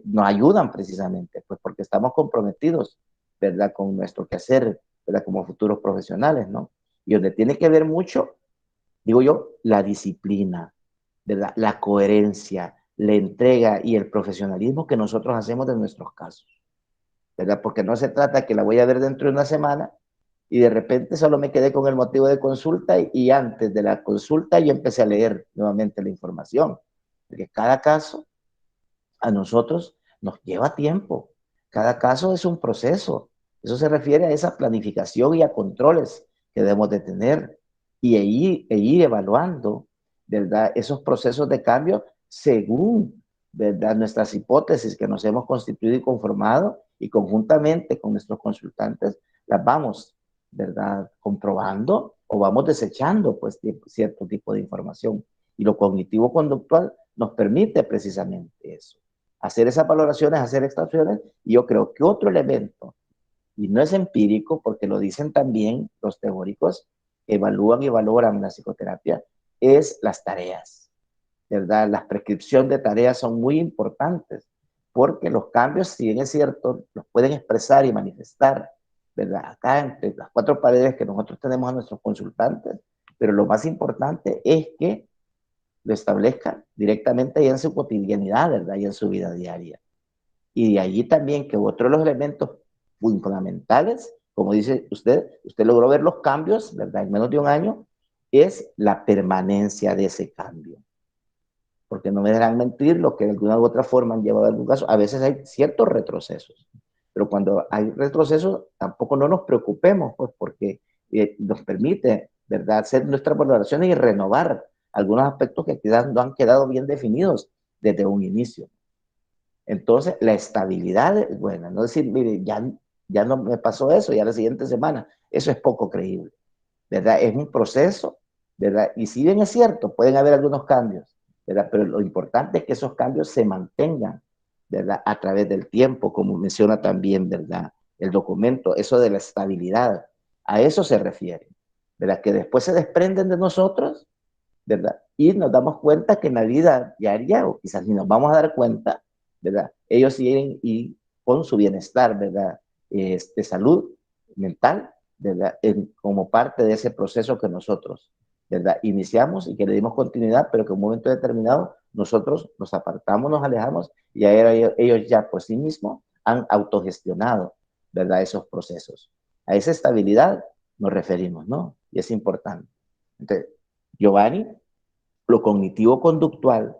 [SPEAKER 1] nos ayudan precisamente, pues porque estamos comprometidos, ¿verdad? Con nuestro quehacer, ¿verdad? Como futuros profesionales, ¿no? Y donde tiene que ver mucho, digo yo, la disciplina, ¿verdad? La coherencia, la entrega y el profesionalismo que nosotros hacemos de nuestros casos, ¿verdad? Porque no se trata que la voy a ver dentro de una semana y de repente solo me quedé con el motivo de consulta y antes de la consulta yo empecé a leer nuevamente la información, porque cada caso a nosotros nos lleva tiempo. Cada caso es un proceso. Eso se refiere a esa planificación y a controles que debemos de tener e ir evaluando, ¿verdad? Esos procesos de cambio según, ¿verdad? Nuestras hipótesis que nos hemos constituido y conformado y conjuntamente con nuestros consultantes las vamos, ¿verdad? Comprobando o vamos desechando pues cierto tipo de información. Y lo cognitivo-conductual nos permite precisamente eso, hacer esas valoraciones, hacer extracciones, y yo creo que otro elemento, y no es empírico, porque lo dicen también los teóricos, evalúan y valoran la psicoterapia, es las tareas, ¿verdad? Las prescripciones de tareas son muy importantes, porque los cambios, si bien es cierto, los pueden expresar y manifestar, ¿verdad? Acá entre las cuatro paredes que nosotros tenemos a nuestros consultantes, pero lo más importante es que lo establezca directamente ahí en su cotidianidad, ¿verdad? Y en su vida diaria. Y de allí también que otro de los elementos fundamentales, como dice usted logró ver los cambios, ¿verdad? En menos de un año, es la permanencia de ese cambio. Porque no me dejarán mentir, lo que de alguna u otra forma han llevado a algún caso, a veces hay ciertos retrocesos, pero cuando hay retrocesos, tampoco no nos preocupemos, pues, porque nos permite, ¿verdad?, hacer nuestras valoraciones y renovar algunos aspectos que quizás no han quedado bien definidos desde un inicio. Entonces, la estabilidad es buena, no decir, mire, ya no me pasó eso, ya la siguiente semana, eso es poco creíble, ¿verdad? Es un proceso, ¿verdad? Y si bien es cierto, pueden haber algunos cambios, ¿verdad? Pero lo importante es que esos cambios se mantengan, ¿verdad? A través del tiempo, como menciona también, ¿verdad? El documento, eso de la estabilidad, a eso se refiere, ¿verdad? Que después se desprenden de nosotros, ¿verdad? Y nos damos cuenta que en la vida diaria, o quizás ni nos vamos a dar cuenta, ¿verdad? Ellos siguen y con su bienestar, ¿verdad? De salud mental, ¿verdad? Como parte de ese proceso que nosotros, ¿verdad? Iniciamos y que le dimos continuidad, pero que en un momento determinado nosotros nos apartamos, nos alejamos y ellos ya por sí mismos han autogestionado, ¿verdad? Esos procesos. A esa estabilidad nos referimos, ¿no? Y es importante. Entonces, Giovanni, lo cognitivo-conductual,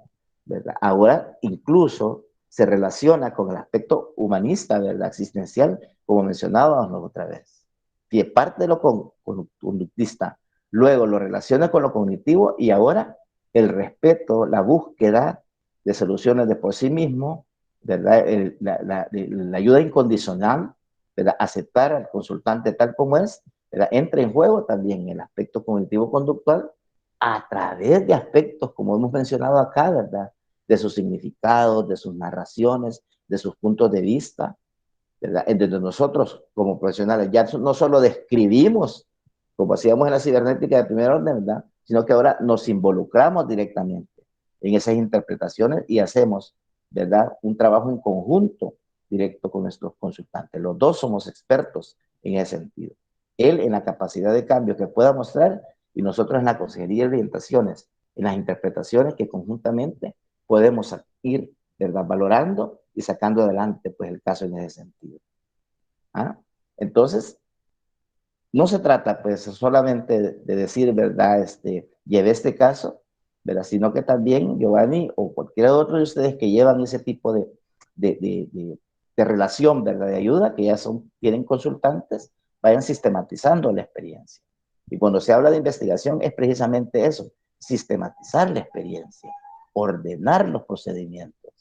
[SPEAKER 1] ¿verdad? Ahora incluso se relaciona con el aspecto humanista, ¿verdad? Existencial, como mencionábamos otra vez. Y es parte de lo conductista. Luego lo relaciona con lo cognitivo y ahora el respeto, la búsqueda de soluciones de por sí mismo, ¿verdad? La ayuda incondicional, ¿verdad? Aceptar al consultante tal como es, ¿verdad? Entra en juego también el aspecto cognitivo-conductual a través de aspectos, como hemos mencionado acá, ¿verdad? De sus significados, de sus narraciones, de sus puntos de vista, ¿verdad? Entonces nosotros, como profesionales, ya no solo describimos, como hacíamos en la cibernética de primer orden, ¿verdad? sino que ahora nos involucramos directamente en esas interpretaciones y hacemos, ¿verdad?, un trabajo en conjunto directo con nuestros consultantes. Los dos somos expertos en ese sentido. Él en la capacidad de cambio que pueda mostrar y nosotros en la consejería de orientaciones, en las interpretaciones que conjuntamente podemos ir, ¿verdad?, valorando y sacando adelante pues el caso en ese sentido. ¿Ah? Entonces, no se trata pues solamente de decir, ¿verdad?, llevé este caso, ¿verdad?, sino que también Giovanni o cualquiera otro de ustedes que llevan ese tipo de relación, ¿verdad?, de ayuda, que ya tienen consultantes, vayan sistematizando la experiencia. Y cuando se habla de investigación es precisamente eso, sistematizar la experiencia, ordenar los procedimientos,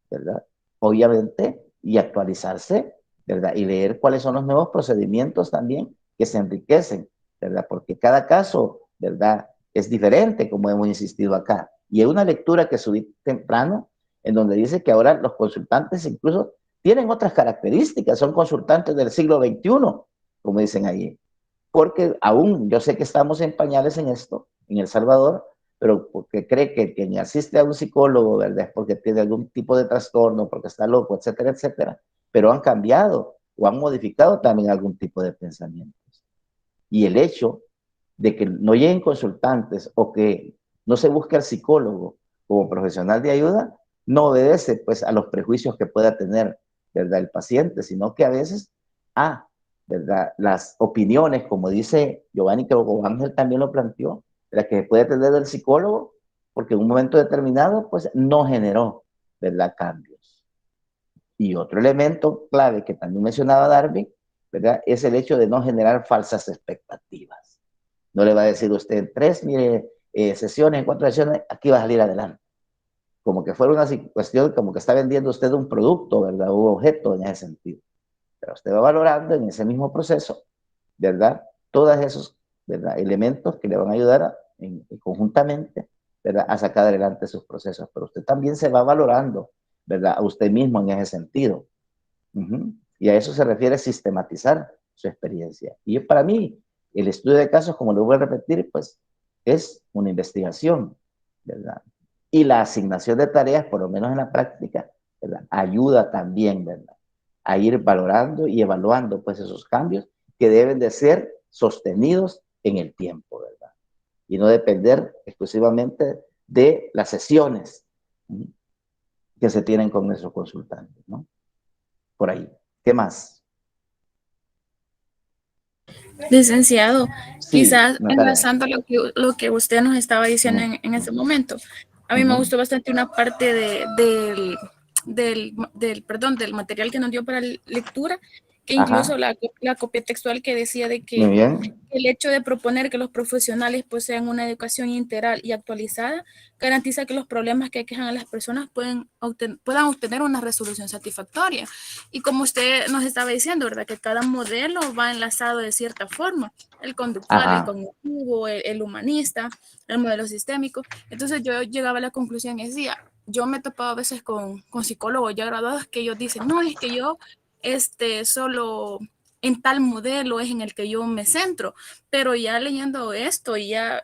[SPEAKER 1] ¿verdad? Obviamente, y actualizarse, ¿verdad? Y leer cuáles son los nuevos procedimientos también que se enriquecen, ¿verdad? Porque cada caso, ¿verdad?, es diferente, como hemos insistido acá. Y hay una lectura que subí temprano, en donde dice que ahora los consultantes incluso tienen otras características, son consultantes del siglo XXI, como dicen allí. Porque aún, yo sé que estamos en pañales en esto, en El Salvador, pero porque cree que quien asiste a un psicólogo, ¿verdad?, es porque tiene algún tipo de trastorno, porque está loco, etcétera, etcétera, pero han cambiado o han modificado también algún tipo de pensamientos. Y el hecho de que no lleguen consultantes o que no se busque al psicólogo como profesional de ayuda, no obedece pues a los prejuicios que pueda tener, ¿verdad?, el paciente, sino que a veces, ¿verdad?, las opiniones, como dice Giovanni, que Ángel también lo planteó, ¿verdad?, que puede tener del psicólogo, porque en un momento determinado pues no generó, ¿verdad?, cambios. Y otro elemento clave que también mencionaba Darwin, ¿verdad?, es el hecho de no generar falsas expectativas. No le va a decir usted en 3 sesiones, en 4 sesiones, aquí va a salir adelante. Como que fuera una cuestión, como que está vendiendo usted un producto, ¿verdad?, un objeto en ese sentido. Pero usted va valorando en ese mismo proceso, ¿verdad?, todos esos, ¿verdad?, elementos que le van a ayudar conjuntamente, ¿verdad?, a sacar adelante sus procesos. Pero usted también se va valorando, ¿verdad?, a usted mismo en ese sentido. Y a eso se refiere sistematizar su experiencia. Y para mí, el estudio de casos, como lo voy a repetir, pues es una investigación, ¿verdad? Y la asignación de tareas, por lo menos en la práctica, ¿verdad?, ayuda también, ¿verdad?, a ir valorando y evaluando pues esos cambios que deben de ser sostenidos en el tiempo, ¿verdad? Y no depender exclusivamente de las sesiones que se tienen con nuestros consultantes, ¿no? Por ahí. ¿Qué más?
[SPEAKER 3] Licenciado,
[SPEAKER 1] Sí,
[SPEAKER 3] quizás
[SPEAKER 1] Natalia.
[SPEAKER 3] enlazando lo que usted nos estaba diciendo en ese momento, a mí me gustó bastante una parte del material que nos dio para lectura, que incluso la copia textual que decía de que
[SPEAKER 1] Muy bien.
[SPEAKER 3] el hecho de proponer que los profesionales posean una educación integral y actualizada garantiza que los problemas que aquejan a las personas puedan obtener una resolución satisfactoria. Y como usted nos estaba diciendo, ¿verdad?, que cada modelo va enlazado de cierta forma, el conductual, el cognitivo, el humanista, el modelo sistémico. Entonces yo llegaba a la conclusión y decía, yo me he topado a veces con psicólogos ya graduados que ellos dicen, no, es que yo solo en tal modelo es en el que yo me centro, pero ya leyendo esto y ya,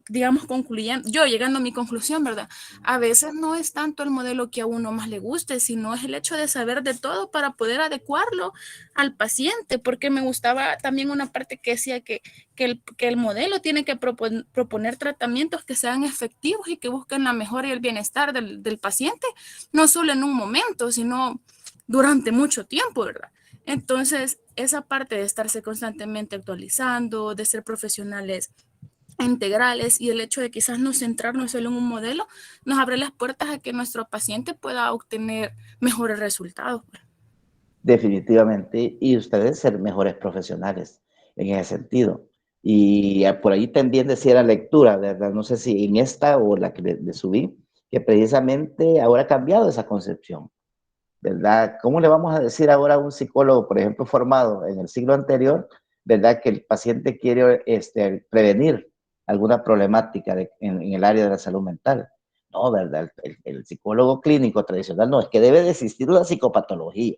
[SPEAKER 3] digamos, concluyendo, yo llegando a mi conclusión, ¿verdad? A veces no es tanto el modelo que a uno más le guste, sino es el hecho de saber de todo para poder adecuarlo al paciente, porque me gustaba también una parte que decía que el modelo tiene que proponer tratamientos que sean efectivos y que busquen la mejora y el bienestar del paciente, no solo en un momento, sino durante mucho tiempo, ¿verdad? Entonces, esa parte de estarse constantemente actualizando, de ser profesionales integrales y el hecho de quizás no centrarnos solo en un modelo, nos abre las puertas a que nuestro paciente pueda obtener mejores resultados.
[SPEAKER 1] Definitivamente. Y ustedes ser mejores profesionales en ese sentido. Y por ahí también decía la lectura, ¿verdad? No sé si en esta o la que le subí, que precisamente ahora ha cambiado esa concepción, ¿verdad? ¿Cómo le vamos a decir ahora a un psicólogo, por ejemplo, formado en el siglo anterior, ¿verdad?, que el paciente quiere prevenir alguna problemática en el área de la salud mental? No, ¿verdad? El psicólogo clínico tradicional no, es que debe de existir una psicopatología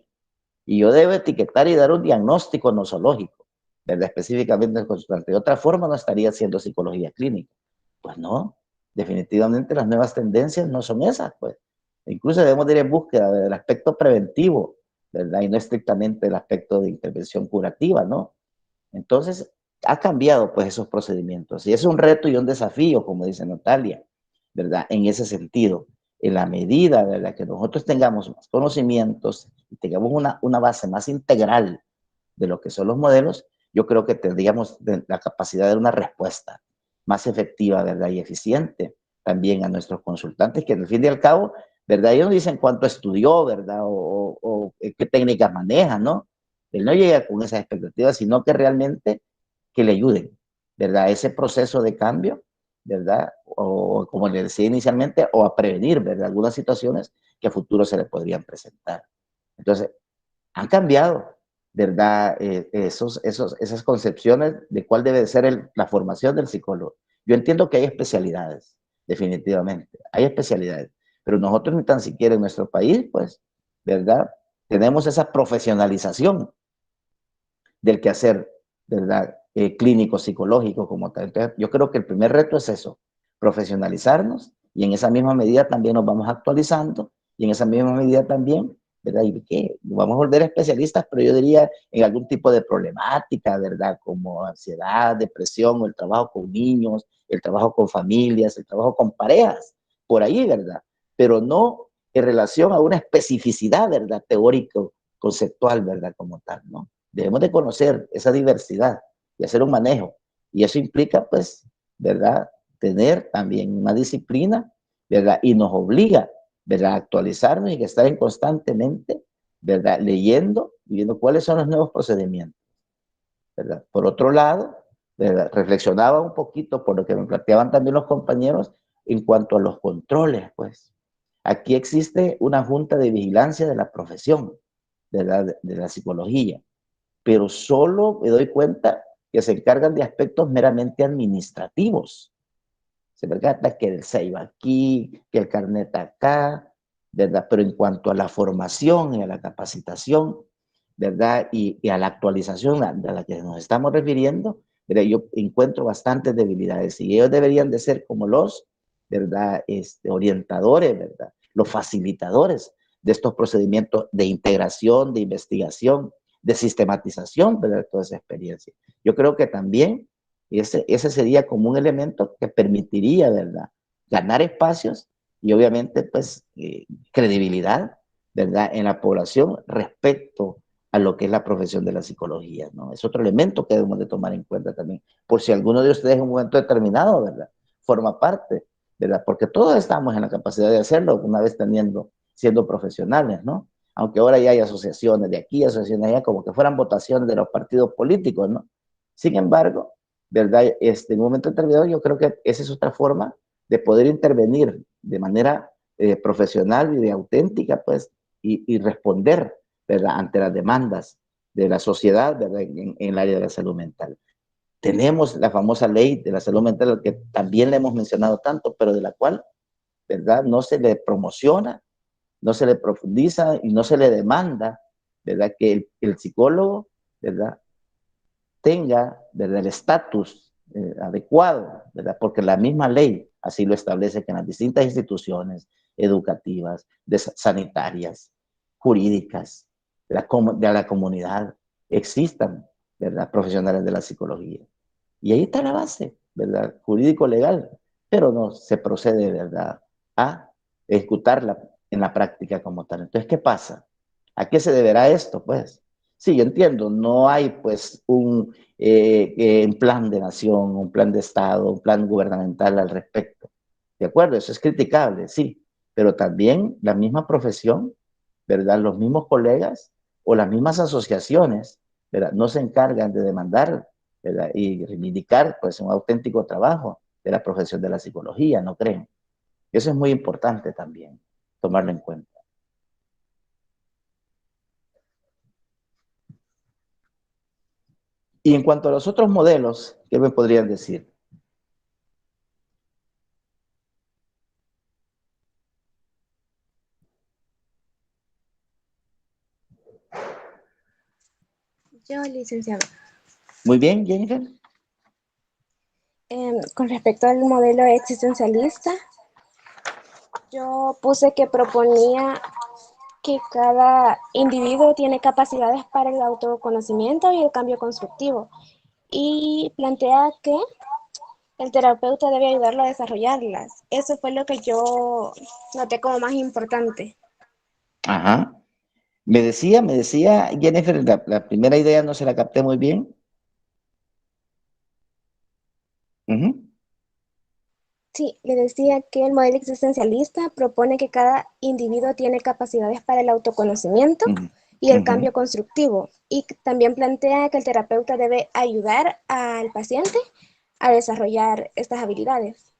[SPEAKER 1] y yo debo etiquetar y dar un diagnóstico nosológico, ¿verdad?, específicamente en el consultante. De otra forma no estaría haciendo psicología clínica. Pues no, definitivamente las nuevas tendencias no son esas, pues. Incluso debemos de ir en búsqueda del aspecto preventivo, ¿verdad? Y no estrictamente el aspecto de intervención curativa, ¿no? Entonces, ha cambiado pues esos procedimientos. Y es un reto y un desafío, como dice Natalia, ¿verdad? En ese sentido, en la medida, ¿verdad?, que nosotros tengamos más conocimientos y tengamos una base más integral de lo que son los modelos, yo creo que tendríamos la capacidad de una respuesta más efectiva, ¿verdad?, y eficiente también a nuestros consultantes, que al fin y al cabo, ¿verdad?, ellos nos dicen cuánto estudió, ¿verdad?, o qué técnicas maneja, ¿no? Él no llega con esas expectativas, sino que realmente que le ayuden, ¿verdad?, ese proceso de cambio, ¿verdad?, o como le decía inicialmente, o a prevenir, ¿verdad?, algunas situaciones que a futuro se le podrían presentar. Entonces, han cambiado, ¿verdad?, esas concepciones de cuál debe ser la formación del psicólogo. Yo entiendo que hay especialidades, definitivamente, hay especialidades, pero nosotros ni tan siquiera en nuestro país, pues, ¿verdad?, tenemos esa profesionalización del quehacer, ¿verdad?, clínico, psicológico como tal. Entonces, yo creo que el primer reto es eso, profesionalizarnos, y en esa misma medida también nos vamos actualizando, y en esa misma medida también, ¿verdad?, y que nos vamos a volver especialistas, pero yo diría en algún tipo de problemática, ¿verdad?, como ansiedad, depresión, o el trabajo con niños, el trabajo con familias, el trabajo con parejas, por ahí, ¿verdad?, pero no en relación a una especificidad, ¿verdad?, teórico, conceptual, ¿verdad?, como tal, ¿no? Debemos de conocer esa diversidad y hacer un manejo. Y eso implica, pues, ¿verdad?, tener también una disciplina, ¿verdad?, y nos obliga, ¿verdad?, a actualizarnos y a estar constantemente, ¿verdad?, leyendo y viendo cuáles son los nuevos procedimientos, ¿verdad? Por otro lado, ¿verdad?, reflexionaba un poquito por lo que me planteaban también los compañeros en cuanto a los controles, pues. Aquí existe una junta de vigilancia de la profesión, ¿verdad?, de la psicología, pero solo me doy cuenta que se encargan de aspectos meramente administrativos. Se percata que el SEIB aquí, que el carnet acá, ¿verdad? Pero en cuanto a la formación y a la capacitación, ¿verdad?, y a la actualización a la que nos estamos refiriendo, ¿verdad?, yo encuentro bastantes debilidades y ellos deberían de ser como los, ¿verdad?, orientadores, ¿verdad?, los facilitadores de estos procedimientos de integración, de investigación, de sistematización, ¿verdad?, de toda esa experiencia. Yo creo que también ese sería como un elemento que permitiría, ¿verdad?, ganar espacios y obviamente, pues, credibilidad, ¿verdad?, en la población respecto a lo que es la profesión de la psicología, ¿no? Es otro elemento que debemos de tomar en cuenta también, por si alguno de ustedes en un momento determinado, ¿verdad?, forma parte, ¿verdad?, porque todos estamos en la capacidad de hacerlo una vez siendo profesionales, ¿no? Aunque ahora ya hay asociaciones de aquí, asociaciones allá, como que fueran votaciones de los partidos políticos, ¿no? Sin embargo, ¿verdad?, en un momento determinado yo creo que esa es otra forma de poder intervenir de manera profesional y de auténtica, pues, y responder, ¿verdad?, ante las demandas de la sociedad, ¿verdad?, en el área de la salud mental. Tenemos la famosa ley de la salud mental, que también le hemos mencionado tanto, pero de la cual, ¿verdad?, no se le promociona, no se le profundiza y no se le demanda, ¿verdad?, que el psicólogo, ¿verdad?, tenga, ¿verdad?, el estatus adecuado, ¿verdad?, porque la misma ley así lo establece, que en las distintas instituciones educativas, sanitarias, jurídicas, de la comunidad, existan, ¿verdad?, profesionales de la psicología. Y ahí está la base, ¿verdad?, jurídico-legal, pero no se procede, ¿verdad?, a ejecutarla en la práctica como tal. Entonces, ¿qué pasa? ¿A qué se deberá esto, pues? Sí, yo entiendo, no hay, pues, un plan de nación, un plan de Estado, un plan gubernamental al respecto. ¿De acuerdo? Eso es criticable, sí, pero también la misma profesión, ¿verdad?, los mismos colegas o las mismas asociaciones, ¿verdad?, no se encargan de demandar, ¿verdad?, y reivindicar, pues, un auténtico trabajo de la profesión de la psicología, ¿no creen? Eso es muy importante también, tomarlo en cuenta. Y en cuanto a los otros modelos, ¿qué me podrían decir?
[SPEAKER 6] Yo, licenciado.
[SPEAKER 1] Muy bien, Jennifer.
[SPEAKER 6] con respecto al modelo existencialista, yo puse que proponía que cada individuo tiene capacidades para el autoconocimiento y el cambio constructivo, y plantea que el terapeuta debe ayudarlo a desarrollarlas. Eso fue lo que yo noté como más importante.
[SPEAKER 1] Ajá. Me decía, Jennifer, la primera idea no se la capté muy bien.
[SPEAKER 6] Sí, le decía que el modelo existencialista propone que cada individuo tiene capacidades para el autoconocimiento y el cambio constructivo, y también plantea que el terapeuta debe ayudar al paciente a desarrollar estas habilidades.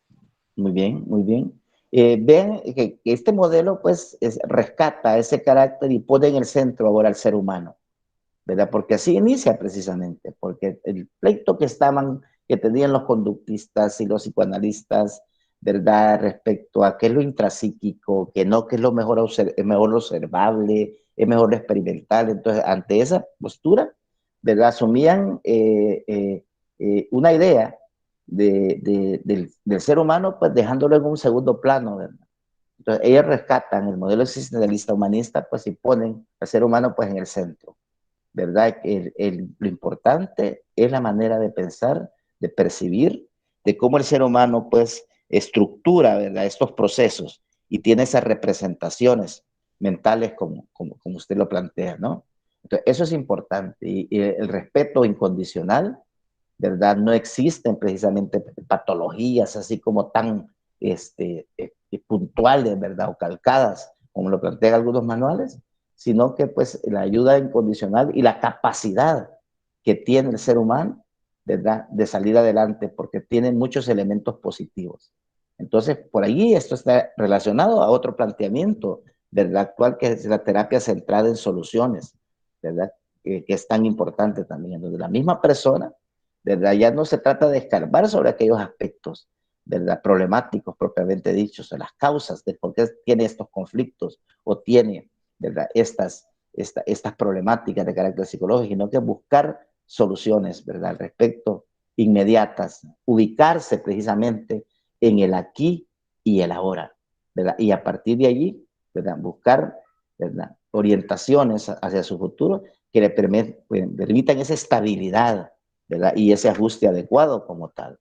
[SPEAKER 1] Muy bien, muy bien. Ven que este modelo pues rescata ese carácter y pone en el centro ahora al ser humano, ¿verdad? Porque así inicia precisamente, porque el pleito que tenían los conductistas y los psicoanalistas, ¿verdad? Respecto a qué es lo intrapsíquico, que no, que es lo mejor, es mejor lo observable, es mejor lo experimental. Entonces, ante esa postura, ¿verdad? Asumían una idea del ser humano, pues dejándolo en un segundo plano, ¿verdad? Entonces, ellos rescatan el modelo existencialista humanista, pues y ponen al ser humano pues en el centro, ¿verdad? Lo importante es la manera de pensar, de percibir, de cómo el ser humano pues estructura, ¿verdad? Estos procesos y tiene esas representaciones mentales como usted lo plantea, ¿no? Entonces, eso es importante y el respeto incondicional, ¿verdad? No existen precisamente patologías así como tan puntuales, ¿verdad? O calcadas, como lo plantean algunos manuales, sino que pues la ayuda incondicional y la capacidad que tiene el ser humano, ¿verdad? De salir adelante, porque tiene muchos elementos positivos. Entonces, por allí esto está relacionado a otro planteamiento, ¿verdad? Actual, que es la terapia centrada en soluciones, ¿verdad? Que es tan importante también, en donde la misma persona, ¿verdad? Ya no se trata de escarbar sobre aquellos aspectos, ¿verdad? Problemáticos propiamente dichos, o las causas de por qué tiene estos conflictos o tiene, ¿verdad? Estas problemáticas de carácter psicológico, sino que buscar soluciones, ¿verdad? Al respecto, inmediatas, ubicarse precisamente en el aquí y el ahora, ¿verdad? Y a partir de allí, ¿verdad? Buscar, ¿verdad? Orientaciones hacia su futuro que le permitan esa estabilidad, ¿verdad? Y ese ajuste adecuado como tal.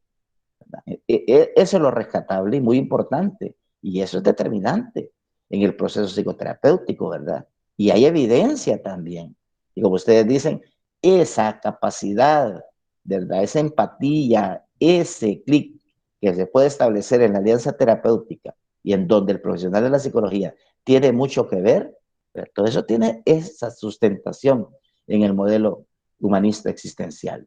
[SPEAKER 1] Eso es lo rescatable y muy importante, y eso es determinante en el proceso psicoterapéutico, ¿verdad? Y hay evidencia también. Y como ustedes dicen, esa capacidad, ¿verdad? Esa empatía, ese clic que se puede establecer en la alianza terapéutica y en donde el profesional de la psicología tiene mucho que ver, ¿verdad? Todo eso tiene esa sustentación en el modelo humanista existencial,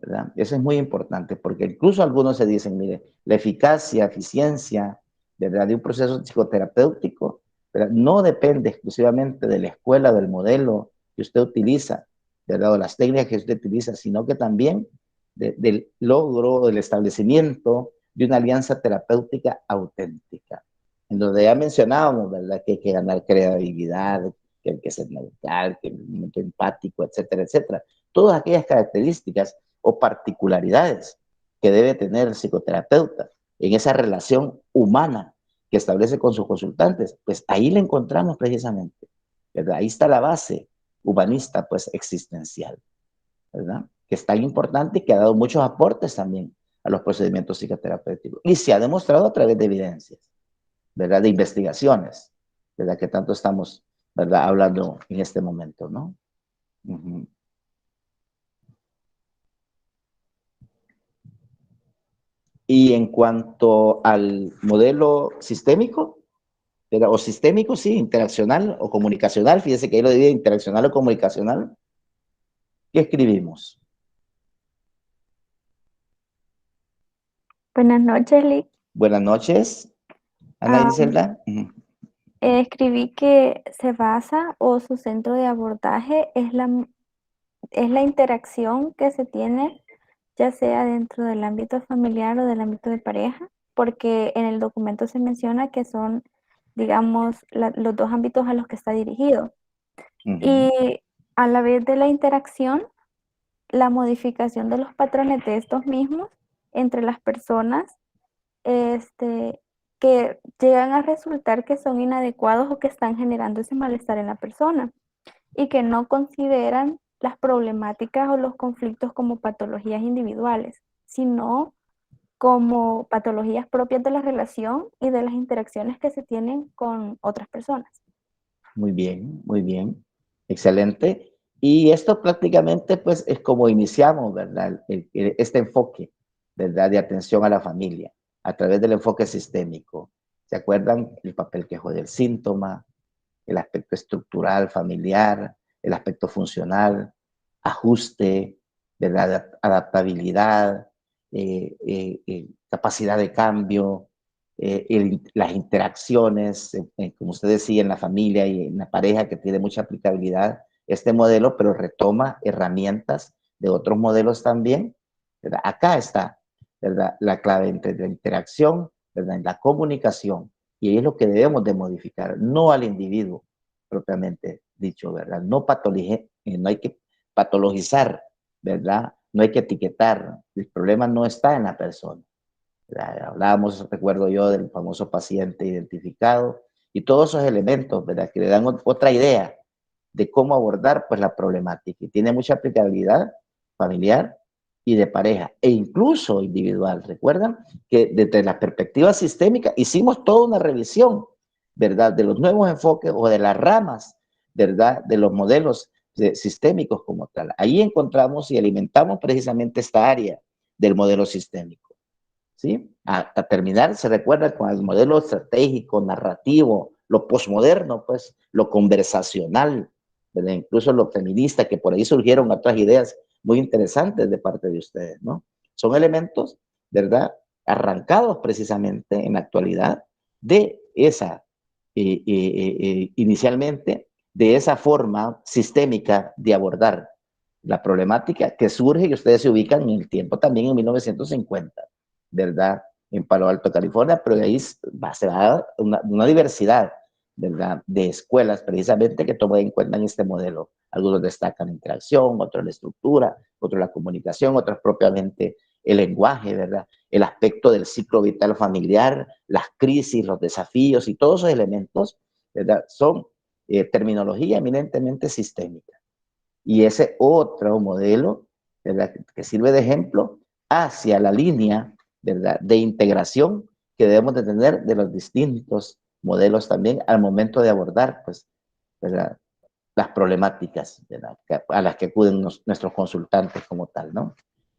[SPEAKER 1] ¿verdad? Eso es muy importante, porque incluso algunos se dicen, mire, la eficiencia, ¿verdad? De un proceso psicoterapéutico, ¿verdad? No depende exclusivamente de la escuela, del modelo que usted utiliza, ¿verdad? O las técnicas que usted utiliza, sino que también del logro, del establecimiento de una alianza terapéutica auténtica, en donde ya mencionábamos, ¿verdad? Que hay que ganar credibilidad, que hay que ser neutral, que el momento empático, etcétera, etcétera. Todas aquellas características o particularidades que debe tener el psicoterapeuta en esa relación humana que establece con sus consultantes, pues ahí le encontramos precisamente, ¿verdad? Ahí está la base humanista, pues existencial, ¿verdad? Que es tan importante y que ha dado muchos aportes también a los procedimientos psicoterapéuticos. Y se ha demostrado a través de evidencias, ¿verdad? De investigaciones, ¿verdad? Que tanto estamos, ¿verdad? Hablando en este momento, ¿no? Uh-huh. Y en cuanto al modelo sistémico, o sistémico, sí, interaccional o comunicacional, fíjese que ahí lo divide interaccional o comunicacional. ¿Qué escribimos?
[SPEAKER 7] Buenas noches, Lick.
[SPEAKER 1] Buenas noches, Ana Griselda.
[SPEAKER 7] Escribí que se basa o su centro de abordaje es la interacción que se tiene, ya sea dentro del ámbito familiar o del ámbito de pareja, porque en el documento se menciona que son, digamos, los dos ámbitos a los que está dirigido. Y a la vez de la interacción, la modificación de los patrones de estos mismos entre las personas que llegan a resultar que son inadecuados o que están generando ese malestar en la persona y que no consideran las problemáticas o los conflictos como patologías individuales, sino como patologías propias de la relación y de las interacciones que se tienen con otras personas.
[SPEAKER 1] Muy bien, excelente. Y esto prácticamente pues es como iniciamos, ¿verdad? Este enfoque, ¿verdad? De atención a la familia a través del enfoque sistémico. ¿Se acuerdan? El papel que juega el síntoma, el aspecto estructural, familiar, el aspecto funcional, ajuste, ¿verdad? Adaptabilidad, capacidad de cambio, las interacciones, como usted decía, en la familia y en la pareja, que tiene mucha aplicabilidad este modelo, pero retoma herramientas de otros modelos también, ¿verdad? Acá está, ¿verdad? La clave entre la interacción, ¿verdad? En la comunicación, y ahí es lo que debemos de modificar, no al individuo propiamente dicho, ¿verdad? No hay que patologizar, ¿verdad? No hay que etiquetar, el problema no está en la persona. Hablábamos, recuerdo yo, del famoso paciente identificado y todos esos elementos, ¿verdad? Que le dan otra idea de cómo abordar pues la problemática y tiene mucha aplicabilidad familiar y de pareja e incluso individual. Recuerdan que desde la perspectiva sistémica hicimos toda una revisión, ¿verdad? De los nuevos enfoques o de las ramas, ¿verdad? De los modelos sistémicos como tal. Ahí encontramos y alimentamos precisamente esta área del modelo sistémico. ¿Sí? Hasta terminar, se recuerda con el modelo estratégico, narrativo, lo posmoderno, pues, lo conversacional, ¿verdad? Incluso lo feminista, que por ahí surgieron otras ideas muy interesantes de parte de ustedes, ¿no? Son elementos, ¿verdad? Arrancados precisamente en la actualidad de esa, inicialmente, de esa forma sistémica de abordar la problemática que surge y ustedes se ubican en el tiempo también en 1950. ¿Verdad? En Palo Alto, California, pero de ahí se va una diversidad, ¿verdad? De escuelas precisamente que toman en cuenta en este modelo. Algunos destacan la interacción, otros la estructura, otros la comunicación, otros propiamente el lenguaje, ¿verdad? El aspecto del ciclo vital familiar, las crisis, los desafíos y todos esos elementos, ¿verdad? Son terminología eminentemente sistémica. Y ese otro modelo, ¿verdad? Que sirve de ejemplo hacia la línea, ¿verdad? De integración que debemos de tener de los distintos modelos también al momento de abordar, pues, ¿verdad? Las problemáticas, ¿verdad? A las que acuden nuestros consultantes como tal, ¿no?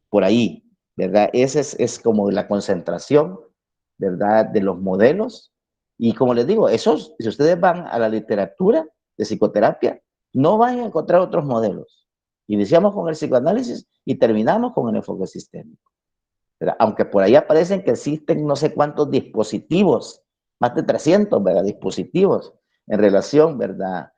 [SPEAKER 1] Por ahí, ¿verdad? Esa es como la concentración, ¿verdad? De los modelos. Y como les digo, esos, si ustedes van a la literatura de psicoterapia, no van a encontrar otros modelos. Iniciamos con el psicoanálisis y terminamos con el enfoque sistémico, ¿verdad? Aunque por ahí aparecen que existen no sé cuántos dispositivos, más de 300, ¿verdad? Dispositivos en relación, ¿verdad?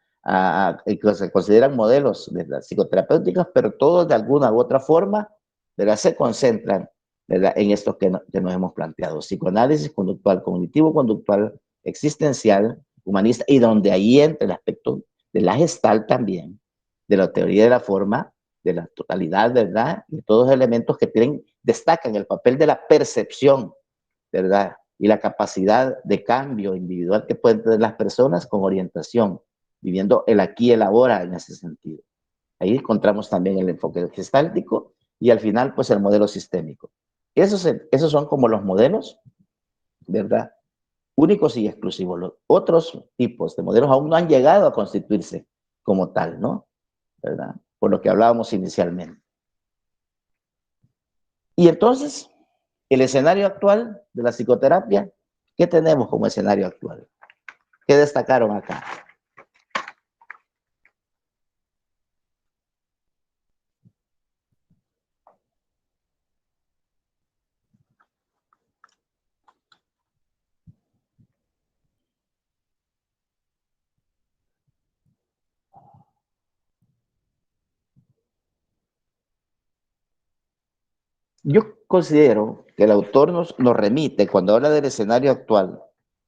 [SPEAKER 1] Que se consideran modelos, ¿verdad? Psicoterapéuticos, pero todos de alguna u otra forma, ¿verdad? Se concentran, ¿verdad? En esto que nos hemos planteado: psicoanálisis conductual, cognitivo conductual, existencial, humanista, y donde ahí entra el aspecto de la Gestalt también, de la teoría de la forma, de la totalidad, ¿verdad? Y todos los elementos que destacan el papel de la percepción, ¿verdad? Y la capacidad de cambio individual que pueden tener las personas con orientación, viviendo el aquí y el ahora en ese sentido. Ahí encontramos también el enfoque gestáltico y al final, pues, el modelo sistémico. Esos son como los modelos, ¿verdad? Únicos y exclusivos. Los otros tipos de modelos aún no han llegado a constituirse como tal, ¿no? ¿Verdad? Por lo que hablábamos inicialmente. Y entonces, el escenario actual de la psicoterapia, ¿qué tenemos como escenario actual? ¿Qué destacaron acá? Yo considero que el autor nos remite, cuando habla del escenario actual,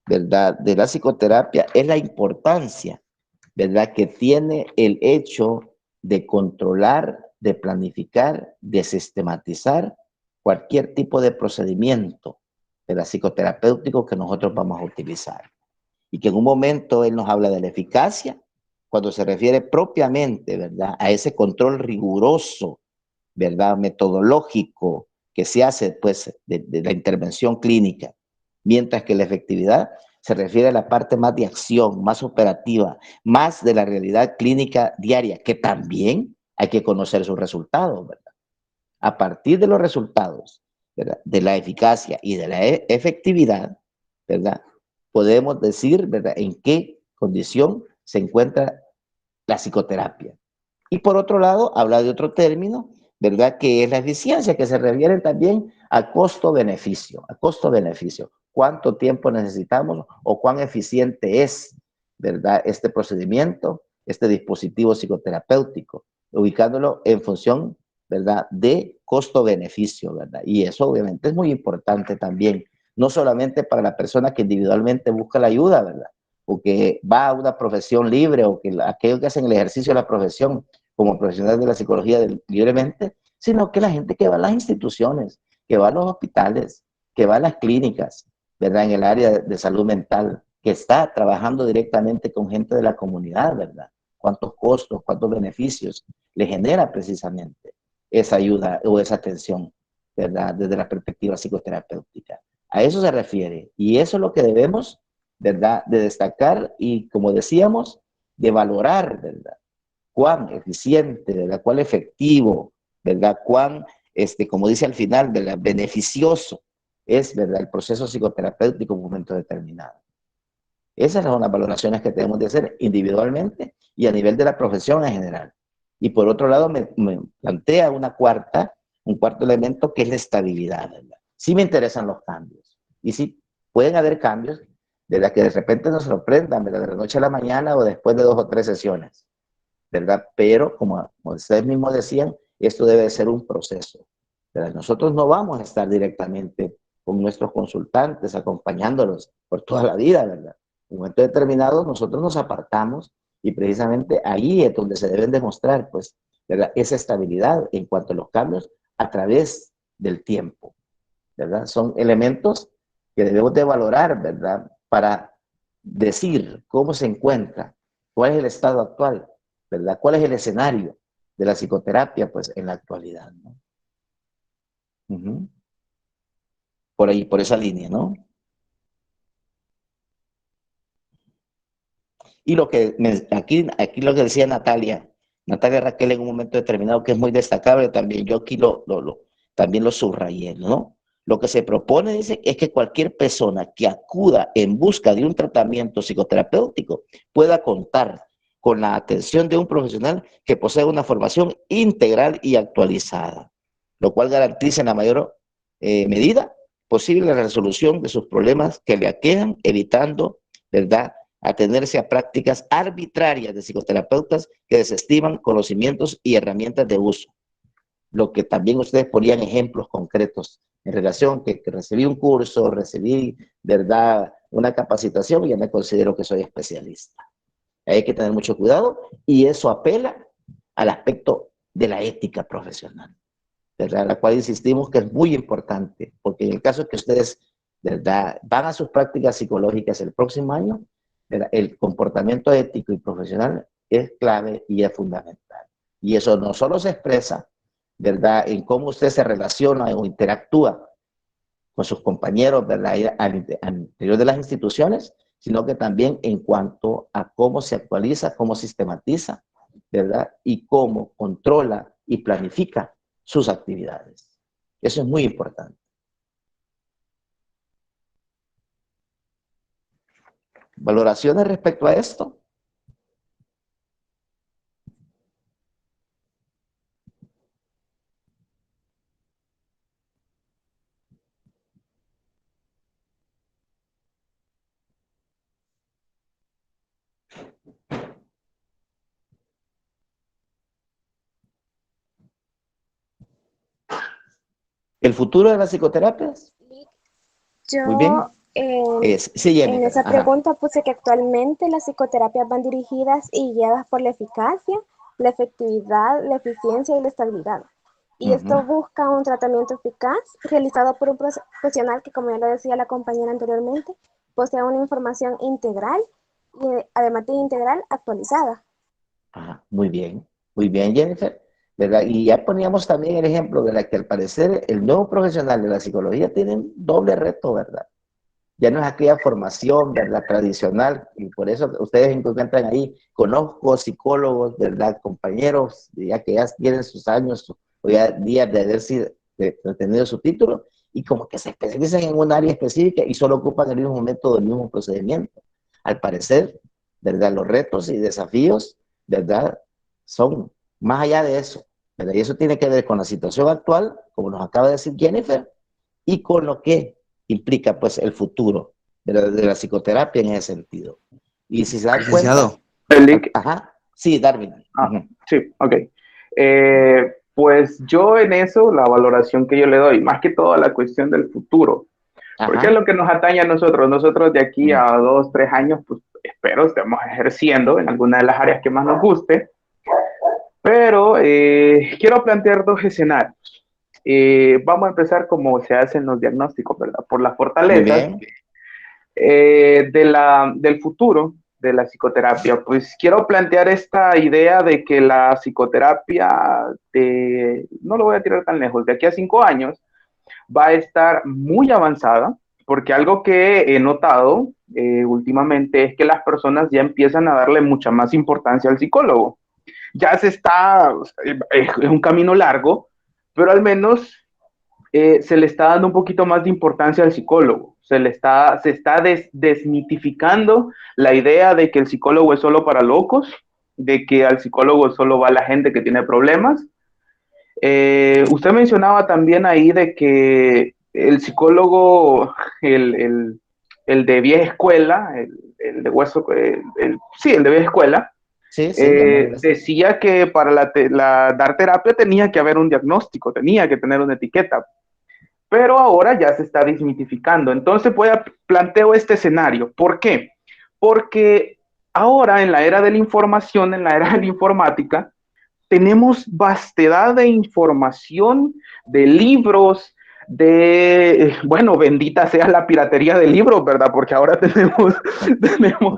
[SPEAKER 1] ¿verdad?, de la psicoterapia, es la importancia, ¿verdad?, que tiene el hecho de controlar, de planificar, de sistematizar cualquier tipo de procedimiento de la psicoterapéutico que nosotros vamos a utilizar. Y que en un momento él nos habla de la eficacia, cuando se refiere propiamente, ¿verdad?, a ese control riguroso, ¿verdad?, metodológico que se hace, pues, de la intervención clínica, mientras que la efectividad se refiere a la parte más de acción, más operativa, más de la realidad clínica diaria, que también hay que conocer sus resultados, ¿verdad? A partir de los resultados, ¿verdad?, de la eficacia y de la efectividad, ¿verdad?, podemos decir, ¿verdad?, en qué condición se encuentra la psicoterapia. Y por otro lado, habla de otro término, ¿verdad?, que es la eficiencia, que se refiere también al costo-beneficio, cuánto tiempo necesitamos o cuán eficiente es, ¿verdad?, este procedimiento, este dispositivo psicoterapéutico, ubicándolo en función, ¿verdad?, de costo-beneficio, ¿verdad? Y eso obviamente es muy importante también, no solamente para la persona que individualmente busca la ayuda, ¿verdad?, o que va a una profesión libre, o que aquellos que hacen el ejercicio de la profesión como profesionales de la psicología libremente, sino que la gente que va a las instituciones, que va a los hospitales, que va a las clínicas, ¿verdad?, en el área de salud mental, que está trabajando directamente con gente de la comunidad, ¿verdad? ¿Cuántos costos, cuántos beneficios le genera precisamente esa ayuda o esa atención, ¿verdad?, desde la perspectiva psicoterapéutica? A eso se refiere, y eso es lo que debemos, ¿verdad?, de destacar y, como decíamos, de valorar, ¿verdad?, cuán eficiente, ¿verdad?, cuán efectivo, ¿verdad?, cuán, como dice al final, ¿verdad?, beneficioso es, ¿verdad?, el proceso psicoterapéutico en un momento determinado. Esas son las valoraciones que tenemos de hacer individualmente y a nivel de la profesión en general. Y por otro lado, me plantea un cuarto elemento, que es la estabilidad, ¿verdad? Sí me interesan los cambios. Y sí pueden haber cambios, ¿verdad?, que de repente nos sorprendan, ¿verdad?, de la noche a la mañana o después de 2 o 3 sesiones, ¿verdad? Pero, como ustedes mismos decían, esto debe ser un proceso, ¿verdad? Nosotros no vamos a estar directamente con nuestros consultantes acompañándolos por toda la vida, ¿verdad? En un momento determinado nosotros nos apartamos y precisamente ahí es donde se deben demostrar, pues, ¿verdad?, esa estabilidad en cuanto a los cambios a través del tiempo, ¿verdad? Son elementos que debemos de valorar, ¿verdad?, para decir cómo se encuentra, cuál es el estado actual, ¿verdad?, cuál es el escenario de la psicoterapia, pues, en la actualidad, ¿no? Por ahí, por esa línea, ¿no? Y lo que aquí lo que decía Natalia Raquel en un momento determinado, que es muy destacable también, yo aquí también lo subrayé, ¿no? Lo que se propone, dice, es que cualquier persona que acuda en busca de un tratamiento psicoterapéutico pueda contar con la atención de un profesional que posea una formación integral y actualizada, lo cual garantiza en la mayor medida posible la resolución de sus problemas que le aquejan, evitando, ¿verdad?, atenerse a prácticas arbitrarias de psicoterapeutas que desestiman conocimientos y herramientas de uso. Lo que también ustedes ponían ejemplos concretos en relación que recibí un curso, recibí, ¿verdad?, una capacitación y ya me considero que soy especialista. Hay que tener mucho cuidado y eso apela al aspecto de la ética profesional, ¿verdad?, la cual insistimos que es muy importante, porque en el caso que ustedes, ¿verdad?, van a sus prácticas psicológicas el próximo año, ¿verdad?, el comportamiento ético y profesional es clave y es fundamental. Y eso no solo se expresa, ¿verdad?, en cómo usted se relaciona o interactúa con sus compañeros, ¿verdad?, al interior de las instituciones, sino que también en cuanto a cómo se actualiza, cómo sistematiza, ¿verdad?, y cómo controla y planifica sus actividades. Eso es muy importante. ¿Valoraciones respecto a esto? ¿El futuro de las psicoterapias? Muy bien.
[SPEAKER 6] Sí, en esa pregunta puse que actualmente las psicoterapias van dirigidas y guiadas por la eficacia, la efectividad, la eficiencia y la estabilidad. Y esto busca un tratamiento eficaz realizado por un profesional que, como ya lo decía la compañera anteriormente, posee una información integral y además de integral, actualizada.
[SPEAKER 1] Muy bien, Jennifer, ¿verdad? Y ya poníamos también el ejemplo de la que al parecer el nuevo profesional de la psicología tiene un doble reto, ¿verdad? Ya no es aquella formación, ¿verdad? Tradicional, y por eso ustedes encuentran ahí, conozco psicólogos, ¿verdad? Compañeros, ya que ya tienen sus años o ya días de haber tenido su título, y como que se especializan en un área específica y solo ocupan el mismo método, el mismo procedimiento. Al parecer, ¿verdad? Los retos y desafíos, ¿verdad? Son más allá de eso, ¿verdad? Y eso tiene que ver con la situación actual, como nos acaba de decir Jennifer, y con lo que implica pues el futuro de la psicoterapia en ese sentido. Y si se dan cuenta... Sí, Darwin.
[SPEAKER 2] Sí, ok. Pues yo en eso, la valoración que yo le doy, más que todo a la cuestión del futuro, porque es lo que nos atañe a nosotros. Nosotros de aquí a 2, 3 años, pues espero estemos ejerciendo en alguna de las áreas que más nos guste, pero quiero plantear 2 escenarios. Vamos a empezar como se hacen los diagnósticos, ¿verdad? Por las fortalezas del futuro de la psicoterapia. Pues quiero plantear esta idea de que la psicoterapia, no lo voy a tirar tan lejos, de aquí a 5 años, va a estar muy avanzada, porque algo que he notado últimamente es que las personas ya empiezan a darle mucha más importancia al psicólogo. Ya es un camino largo, pero al menos se le está dando un poquito más de importancia al psicólogo. Se está desmitificando la idea de que el psicólogo es solo para locos, de que al psicólogo solo va la gente que tiene problemas. Usted mencionaba también ahí de que el psicólogo, el de vieja escuela, el de hueso, sí, el de vieja escuela, decía que para dar terapia tenía que haber un diagnóstico, tenía que tener una etiqueta, pero ahora ya se está desmitificando. Entonces planteo este escenario. ¿Por qué? Porque ahora en la era de la información, en la era de la informática, tenemos vastedad de información, de libros, bueno, bendita sea la piratería de libros, ¿verdad? Porque ahora tenemos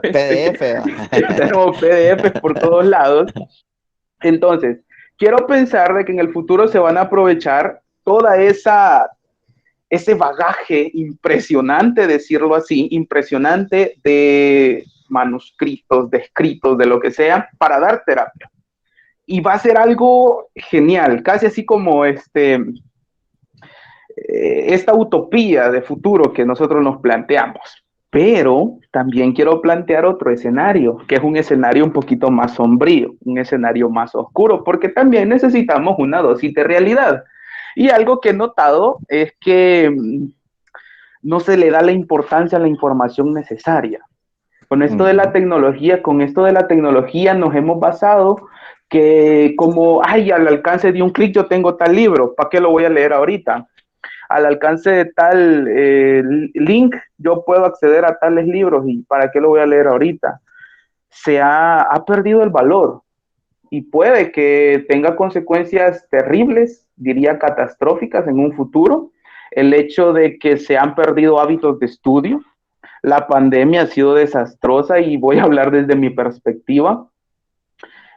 [SPEAKER 2] PDF por todos lados. Entonces, quiero pensar de que en el futuro se van a aprovechar toda ese bagaje impresionante, decirlo así, impresionante de manuscritos, de escritos, de lo que sea, para dar terapia. Y va a ser algo genial, casi así como esta utopía de futuro que nosotros nos planteamos. Pero también quiero plantear otro escenario, que es un escenario un poquito más sombrío, un escenario más oscuro, porque también necesitamos una dosis de realidad. Y algo que he notado es que no se le da la importancia a la información necesaria. Con esto de la tecnología, nos hemos basado que como, al alcance de un clic yo tengo tal libro, ¿para qué lo voy a leer ahorita? Al alcance de tal link yo puedo acceder a tales libros y ¿para qué lo voy a leer ahorita? Se ha perdido el valor y puede que tenga consecuencias terribles, diría catastróficas en un futuro, el hecho de que se han perdido hábitos de estudio. La pandemia ha sido desastrosa y voy a hablar desde mi perspectiva.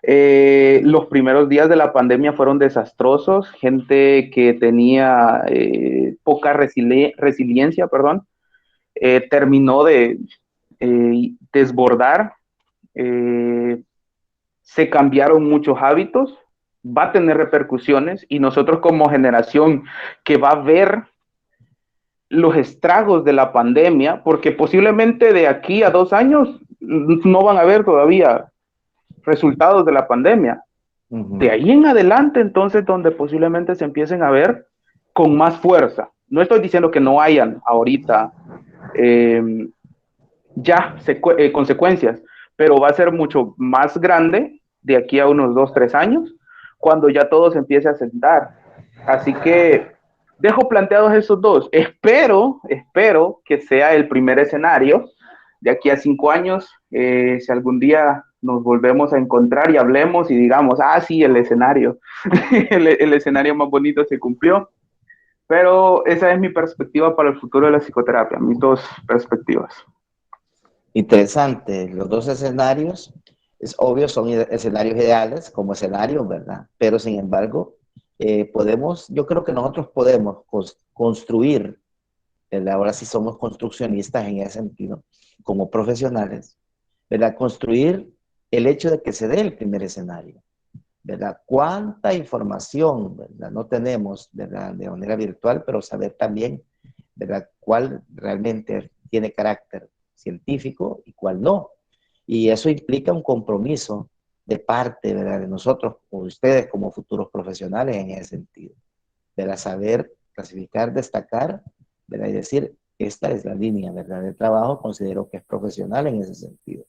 [SPEAKER 2] Los primeros días de la pandemia fueron desastrosos. Gente que tenía poca resiliencia, terminó de desbordar. Se cambiaron muchos hábitos. Va a tener repercusiones y nosotros como generación que va a ver los estragos de la pandemia, porque posiblemente de aquí a 2 años no van a ver todavía resultados de la pandemia. De ahí en adelante, entonces, donde posiblemente se empiecen a ver con más fuerza. No estoy diciendo que no hayan ahorita consecuencias, pero va a ser mucho más grande de aquí a unos 2, 3 años, cuando ya todo se empiece a sentar. Así que dejo planteados esos dos. Espero que sea el primer escenario. De aquí a 5 años, si algún día nos volvemos a encontrar y hablemos y digamos, ah, sí, el escenario, el escenario más bonito se cumplió. Pero esa es mi perspectiva para el futuro de la psicoterapia, mis dos perspectivas.
[SPEAKER 1] Interesante, los dos escenarios, es obvio, son escenarios ideales como escenarios, ¿verdad? Pero sin embargo, yo creo que nosotros podemos construir, ahora sí somos construccionistas en ese sentido, como profesionales, ¿verdad? Construir el hecho de que se dé el primer escenario, ¿verdad? Cuánta información, ¿verdad? No tenemos, ¿verdad? De manera virtual, pero saber también, ¿verdad? Cuál realmente tiene carácter científico y cuál no. Y eso implica un compromiso de parte, ¿verdad? De nosotros o de ustedes como futuros profesionales en ese sentido, ¿verdad? Saber clasificar, destacar, ¿verdad? Y decir, esta es la línea, ¿verdad? De trabajo, considero que es profesional en ese sentido.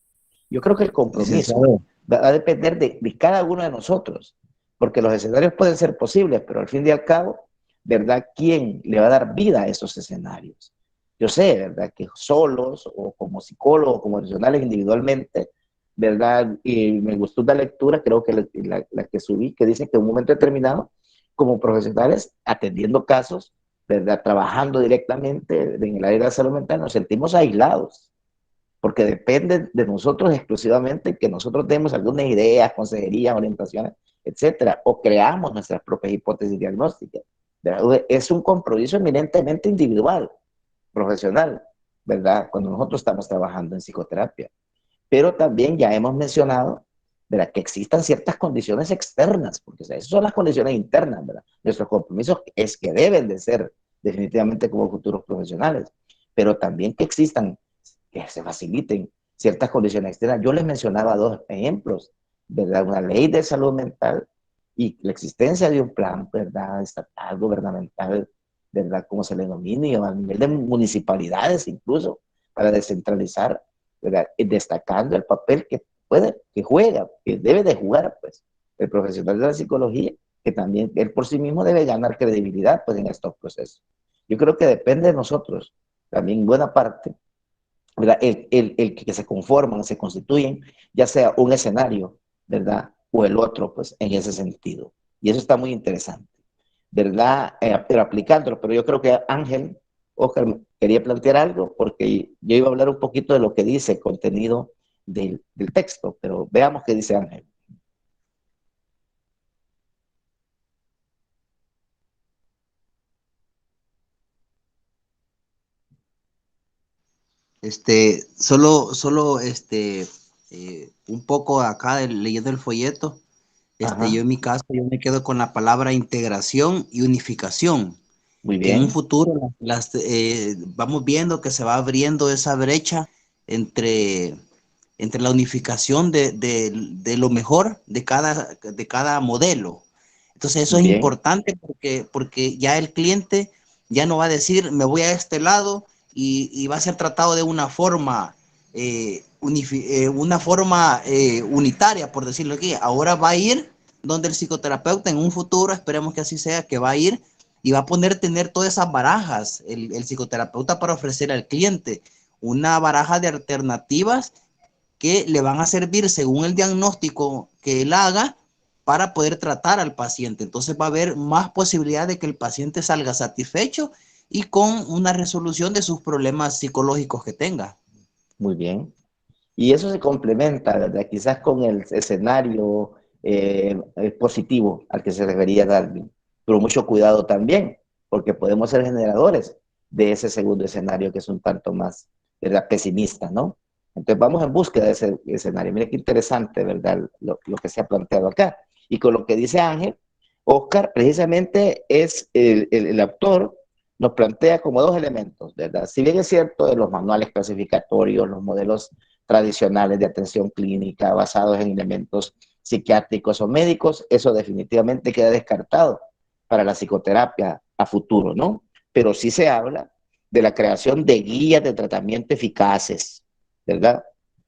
[SPEAKER 1] Yo creo que el compromiso va a depender de cada uno de nosotros, porque los escenarios pueden ser posibles, pero al fin y al cabo, ¿verdad? ¿Quién le va a dar vida a esos escenarios? Yo sé, ¿verdad? Que solos o como psicólogos, como profesionales individualmente, ¿verdad? Y me gustó una lectura, creo que la que subí, que dice que en un momento determinado, como profesionales, atendiendo casos, ¿verdad? Trabajando directamente en el área de la salud mental, nos sentimos aislados, porque depende de nosotros exclusivamente que nosotros demos algunas ideas, consejerías, orientaciones, etcétera, o creamos nuestras propias hipótesis diagnósticas. ¿Verdad? Es un compromiso eminentemente individual, profesional, ¿verdad? Cuando nosotros estamos trabajando en psicoterapia. Pero también ya hemos mencionado, ¿verdad? Que existan ciertas condiciones externas, porque o sea, esas son las condiciones internas, ¿verdad? Nuestros compromisos es que deben de ser definitivamente como futuros profesionales, pero también que existan, que se faciliten ciertas condiciones externas. Yo les mencionaba dos ejemplos, ¿verdad? Una ley de salud mental y la existencia de un plan, ¿verdad? Estatal, gubernamental, ¿verdad? Como se le denomine, o a nivel de municipalidades incluso, para descentralizar, ¿verdad? Y destacando el papel que juega, que debe de jugar, pues, el profesional de la psicología, que también él por sí mismo debe ganar credibilidad, pues, en estos procesos. Yo creo que depende de nosotros, también buena parte, ¿verdad? El que se conforman, se constituyen, ya sea un escenario, ¿verdad? O el otro, pues, en ese sentido. Y eso está muy interesante, ¿verdad? Pero aplicándolo, pero yo creo que Ángel, Oscar, quería plantear algo, porque yo iba a hablar un poquito de lo que dice el contenido del texto, pero veamos qué dice Ángel.
[SPEAKER 4] Un poco acá leyendo el folleto, yo en mi caso, yo me quedo con la palabra integración y unificación.
[SPEAKER 1] Muy
[SPEAKER 4] Que en un
[SPEAKER 1] bien.
[SPEAKER 4] futuro vamos viendo que se va abriendo esa brecha entre la unificación de lo mejor de cada modelo. Entonces eso
[SPEAKER 1] Muy
[SPEAKER 4] es
[SPEAKER 1] bien.
[SPEAKER 4] importante porque ya el cliente ya no va a decir, me voy a este lado y va a ser tratado de una forma unitaria, por decirlo aquí. Ahora va a ir donde el psicoterapeuta en un futuro, esperemos que así sea, que va a ir y va a tener todas esas barajas, el psicoterapeuta, para ofrecer al cliente una baraja de alternativas que le van a servir según el diagnóstico que él haga para poder tratar al paciente. Entonces va a haber más posibilidad de que el paciente salga satisfecho y con una resolución de sus problemas psicológicos que tenga.
[SPEAKER 1] Muy bien. Y eso se complementa, ¿verdad? Quizás con el escenario positivo al que se refería Darwin, pero mucho cuidado también, porque podemos ser generadores de ese segundo escenario que es un tanto más, ¿verdad? Pesimista, ¿no? Entonces vamos en búsqueda de ese escenario. Mira qué interesante, ¿verdad? Lo que se ha planteado acá. Y con lo que dice Ángel, Oscar precisamente es el autor, nos plantea como dos elementos, ¿verdad? Si bien es cierto de los manuales clasificatorios, los modelos tradicionales de atención clínica basados en elementos psiquiátricos o médicos, eso definitivamente queda descartado para la psicoterapia a futuro, ¿no? Pero sí se habla de la creación de guías de tratamiento eficaces, ¿verdad?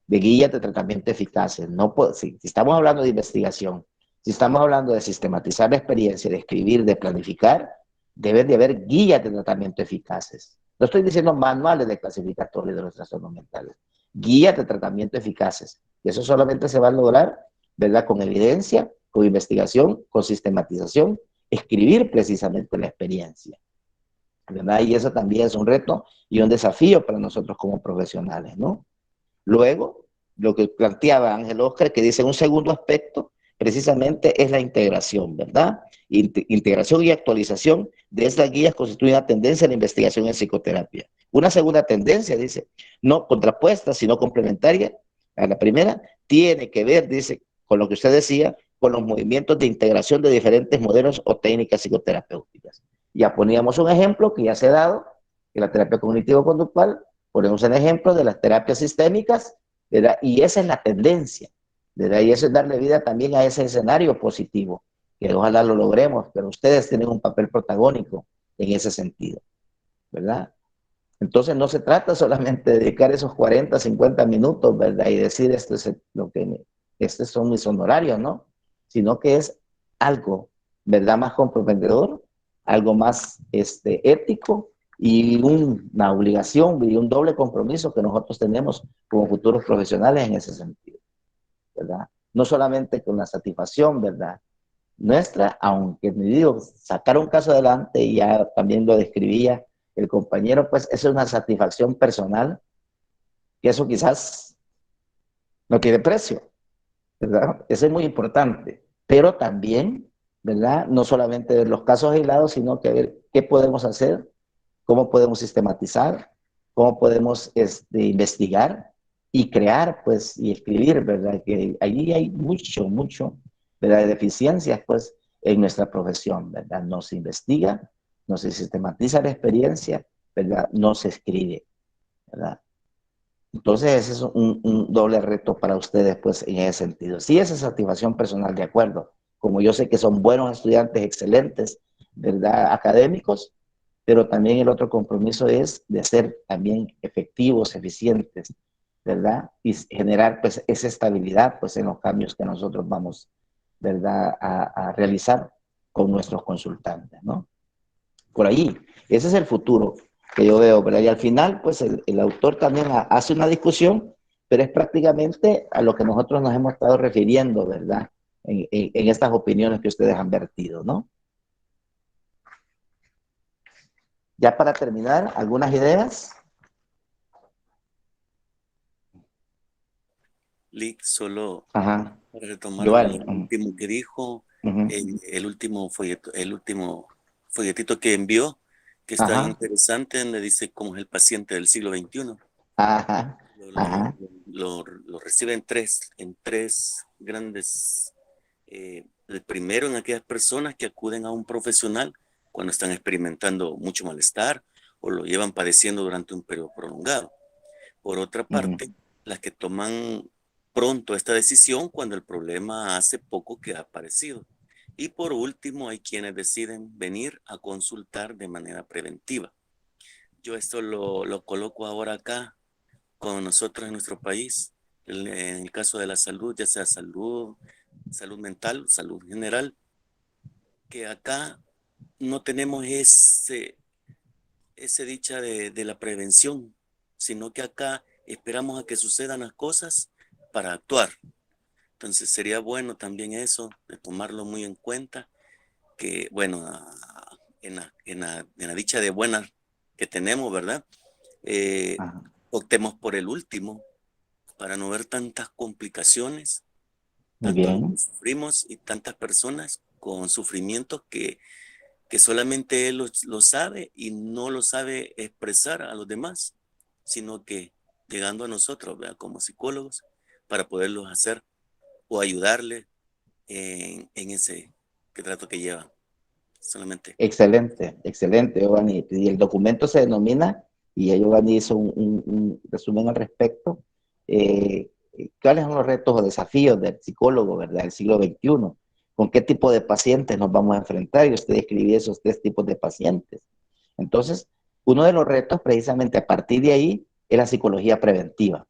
[SPEAKER 1] De guías de tratamiento eficaces. No, si estamos hablando de investigación, si estamos hablando de sistematizar la experiencia, de escribir, de planificar, deben de haber guías de tratamiento eficaces. No estoy diciendo manuales de clasificatorio de los trastornos mentales, guías de tratamiento eficaces. Y eso solamente se va a lograr, ¿verdad? Con evidencia, con investigación, con sistematización, escribir precisamente la experiencia, ¿verdad? Y eso también es un reto y un desafío para nosotros como profesionales, ¿no? Luego, lo que planteaba Ángel Óscar, que dice un segundo aspecto, precisamente es la integración, ¿verdad? Integración y actualización de estas guías constituye una tendencia en la investigación en psicoterapia. Una segunda tendencia, dice, no contrapuesta, sino complementaria a la primera, tiene que ver, dice, con lo que usted decía, con los movimientos de integración de diferentes modelos o técnicas psicoterapéuticas. Ya poníamos un ejemplo que ya se ha dado, que la terapia cognitivo-conductual, ponemos el ejemplo de las terapias sistémicas, ¿verdad? Y esa es la tendencia, ¿verdad? Y eso es darle vida también a ese escenario positivo, que ojalá lo logremos, pero ustedes tienen un papel protagónico en ese sentido, ¿verdad? Entonces no se trata solamente de dedicar esos 40, 50 minutos, ¿verdad? Y decir, estos son mis honorarios, ¿no? Sino que es algo, ¿verdad? Más comprometedor, algo más ético y una obligación y un doble compromiso que nosotros tenemos como futuros profesionales en ese sentido, ¿verdad? No solamente con la satisfacción, ¿verdad? Nuestra, aunque me digo, sacar un caso adelante, y ya también lo describía el compañero, pues eso es una satisfacción personal, que eso quizás no tiene precio, ¿verdad? Eso es muy importante, pero también, ¿verdad? No solamente ver los casos aislados, sino que ver qué podemos hacer, cómo podemos sistematizar, cómo podemos investigar y crear, pues, y escribir, ¿verdad? Que allí hay mucho, ¿verdad? De deficiencias, pues, en nuestra profesión, ¿verdad? No se investiga, no se sistematiza la experiencia, ¿verdad? No se escribe, ¿verdad? Entonces ese es un doble reto para ustedes, pues, en ese sentido. Sí, esa satisfacción personal, de acuerdo. Como yo sé que son buenos estudiantes, excelentes, ¿verdad? Académicos, pero también el otro compromiso es de ser también efectivos, eficientes, ¿verdad? Y generar, pues, esa estabilidad, pues, en los cambios que nosotros vamos, ¿verdad? A realizar con nuestros consultantes, ¿no? Por ahí, ese es el futuro que yo veo, ¿verdad? Y al final, pues el autor también hace una discusión, pero es prácticamente a lo que nosotros nos hemos estado refiriendo, ¿verdad? En estas opiniones que ustedes han vertido, ¿no? Ya para terminar, ¿algunas ideas?
[SPEAKER 5] Lick, solo
[SPEAKER 1] Ajá.
[SPEAKER 5] para retomar
[SPEAKER 1] Giovanni.
[SPEAKER 5] lo último que dijo, el último folletito que envió, que está interesante, donde dice cómo es el paciente del siglo XXI.
[SPEAKER 1] Ajá.
[SPEAKER 5] Lo recibe en tres grandes. El primero, en aquellas personas que acuden a un profesional cuando están experimentando mucho malestar o lo llevan padeciendo durante un periodo prolongado. Por otra parte, las que toman pronto esta decisión cuando el problema hace poco que ha aparecido. Y por último, hay quienes deciden venir a consultar de manera preventiva. Yo esto lo coloco ahora acá con nosotros en nuestro país, en el caso de la salud, ya sea salud mental, salud general, que acá no tenemos ese dicha de la prevención, sino que acá esperamos a que sucedan las cosas para actuar. Entonces sería bueno también eso, de tomarlo muy en cuenta, que bueno, en la dicha de buenas que tenemos, ¿verdad? Optemos por el último, para no ver tantas complicaciones, tanto lo que sufrimos y tantas personas con sufrimientos que solamente él lo sabe y no lo sabe expresar a los demás, sino que llegando a nosotros, ¿verdad? Como psicólogos, para poderlos hacer o ayudarle en ese trato que llevan. Solamente.
[SPEAKER 1] Excelente, Giovanni. Y el documento se denomina, y Giovanni hizo un resumen al respecto, ¿cuáles son los retos o desafíos del psicólogo, ¿verdad? Del siglo XXI? ¿Con qué tipo de pacientes nos vamos a enfrentar? Y usted escribió esos 3 tipos de pacientes. Entonces, uno de los retos, precisamente a partir de ahí, es la psicología preventiva,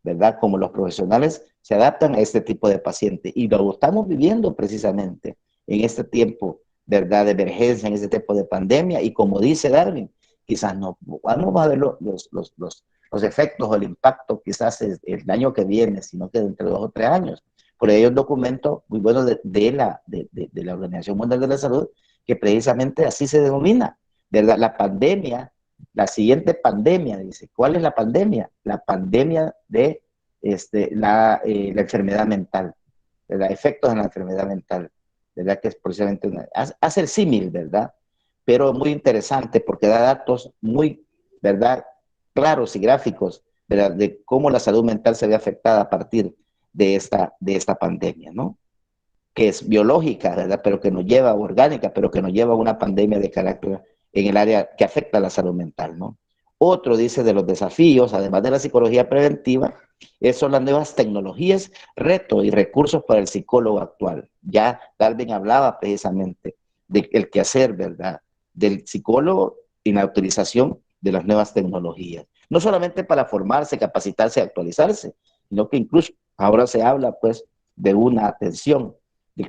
[SPEAKER 1] ¿verdad? Como los profesionales se adaptan a este tipo de pacientes. Y lo estamos viviendo precisamente en este tiempo, ¿verdad? De emergencia, en este tiempo de pandemia. Y como dice Darwin, quizás no vamos a ver los los efectos o el impacto quizás el año que viene, sino que dentro de 2 o 3 años. Por ello, hay un documento muy bueno de la Organización Mundial de la Salud, que precisamente así se denomina, ¿verdad? La pandemia, la siguiente pandemia, dice. ¿Cuál es la pandemia? La pandemia de la enfermedad mental, ¿verdad? Efectos en la enfermedad mental, ¿verdad? Que es precisamente, hace el símil, ¿verdad? Pero muy interesante porque da datos muy, ¿verdad? Claros y gráficos, ¿verdad? De cómo la salud mental se ve afectada a partir de esta pandemia, ¿no? Que es biológica, ¿verdad? Pero que nos lleva, orgánica, pero que nos lleva a una pandemia de carácter en el área que afecta a la salud mental, ¿no? Otro dice de los desafíos, además de la psicología preventiva, son las nuevas tecnologías, retos y recursos para el psicólogo actual. Ya Darwin hablaba precisamente del quehacer, ¿verdad? Del psicólogo en la utilización de las nuevas tecnologías. No solamente para formarse, capacitarse, actualizarse, sino que incluso ahora se habla, pues, de una atención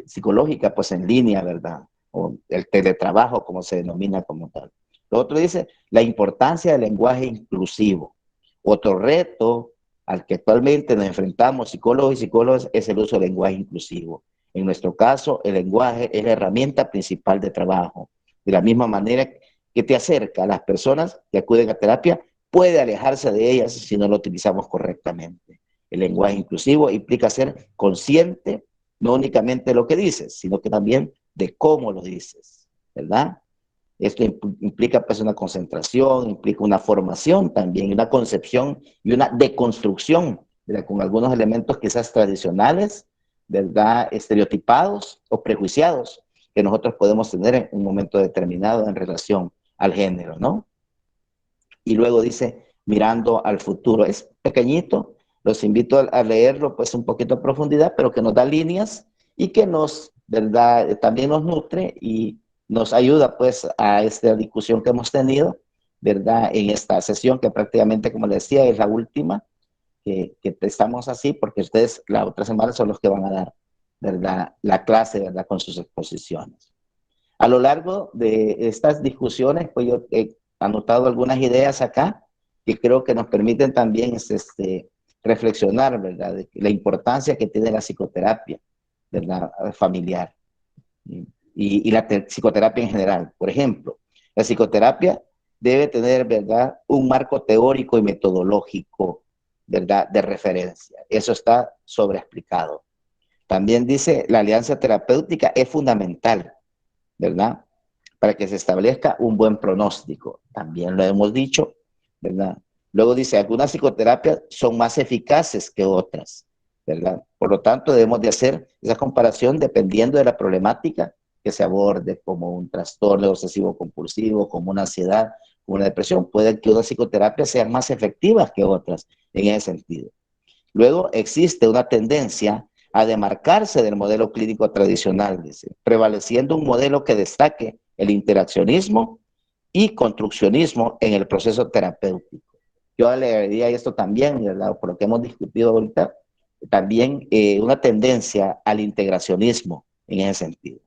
[SPEAKER 1] psicológica, pues, en línea, ¿verdad? O el teletrabajo, como se denomina como tal. Lo otro dice, la importancia del lenguaje inclusivo. Otro reto al que actualmente nos enfrentamos psicólogos y psicólogas es el uso del lenguaje inclusivo. En nuestro caso, el lenguaje es la herramienta principal de trabajo. De la misma manera que te acerca a las personas que acuden a terapia, puede alejarse de ellas si no lo utilizamos correctamente. El lenguaje inclusivo implica ser consciente no únicamente de lo que dices, sino que también de cómo lo dices, ¿verdad? Esto implica pues una concentración, implica una formación también, una concepción y una deconstrucción, ¿verdad? Con algunos elementos quizás tradicionales, ¿verdad? Estereotipados o prejuiciados que nosotros podemos tener en un momento determinado en relación al género, ¿no? Y luego dice, mirando al futuro. Es pequeñito, los invito a leerlo pues un poquito a profundidad, pero que nos da líneas y que nos, ¿verdad? También nos nutre y nos ayuda pues a esta discusión que hemos tenido, ¿verdad? En esta sesión que prácticamente, como les decía, es la última, que estamos así porque ustedes la otra semana son los que van a dar, ¿verdad? La clase, ¿verdad? Con sus exposiciones. A lo largo de estas discusiones, pues yo he anotado algunas ideas acá que creo que nos permiten también reflexionar, ¿verdad? De la importancia que tiene la psicoterapia, ¿verdad? Familiar y la psicoterapia en general. Por ejemplo, la psicoterapia debe tener, ¿verdad? Un marco teórico y metodológico, ¿verdad? De referencia. Eso está sobreexplicado. También dice, la alianza terapéutica es fundamental, ¿verdad? Para que se establezca un buen pronóstico. También lo hemos dicho, ¿verdad? Luego dice, algunas psicoterapias son más eficaces que otras, ¿verdad? Por lo tanto, debemos de hacer esa comparación dependiendo de la problemática que se aborde, como un trastorno obsesivo compulsivo, como una ansiedad, como una depresión. Puede que unas psicoterapias sean más efectivas que otras en ese sentido. Luego existe una tendencia a demarcarse del modelo clínico tradicional, dice, prevaleciendo un modelo que destaque el interaccionismo y construccionismo en el proceso terapéutico. Yo agregaría esto también, ¿verdad? Por lo que hemos discutido ahorita, también una tendencia al integracionismo en ese sentido.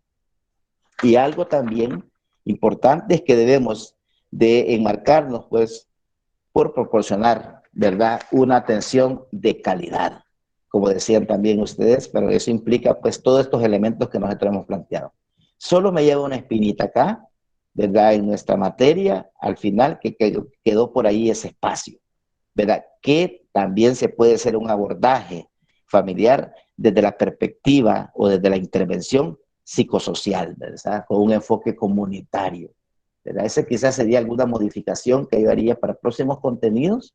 [SPEAKER 1] Y algo también importante es que debemos de enmarcarnos, pues, por proporcionar, ¿verdad? Una atención de calidad, como decían también ustedes, pero eso implica pues todos estos elementos que nosotros hemos planteado. Solo me lleva una espinita acá, ¿verdad? En nuestra materia, al final, que quedó por ahí ese espacio, ¿verdad? Que también se puede hacer un abordaje familiar desde la perspectiva o desde la intervención psicosocial, ¿verdad? Con un enfoque comunitario, ¿verdad? Esa quizás sería alguna modificación que yo haría para próximos contenidos,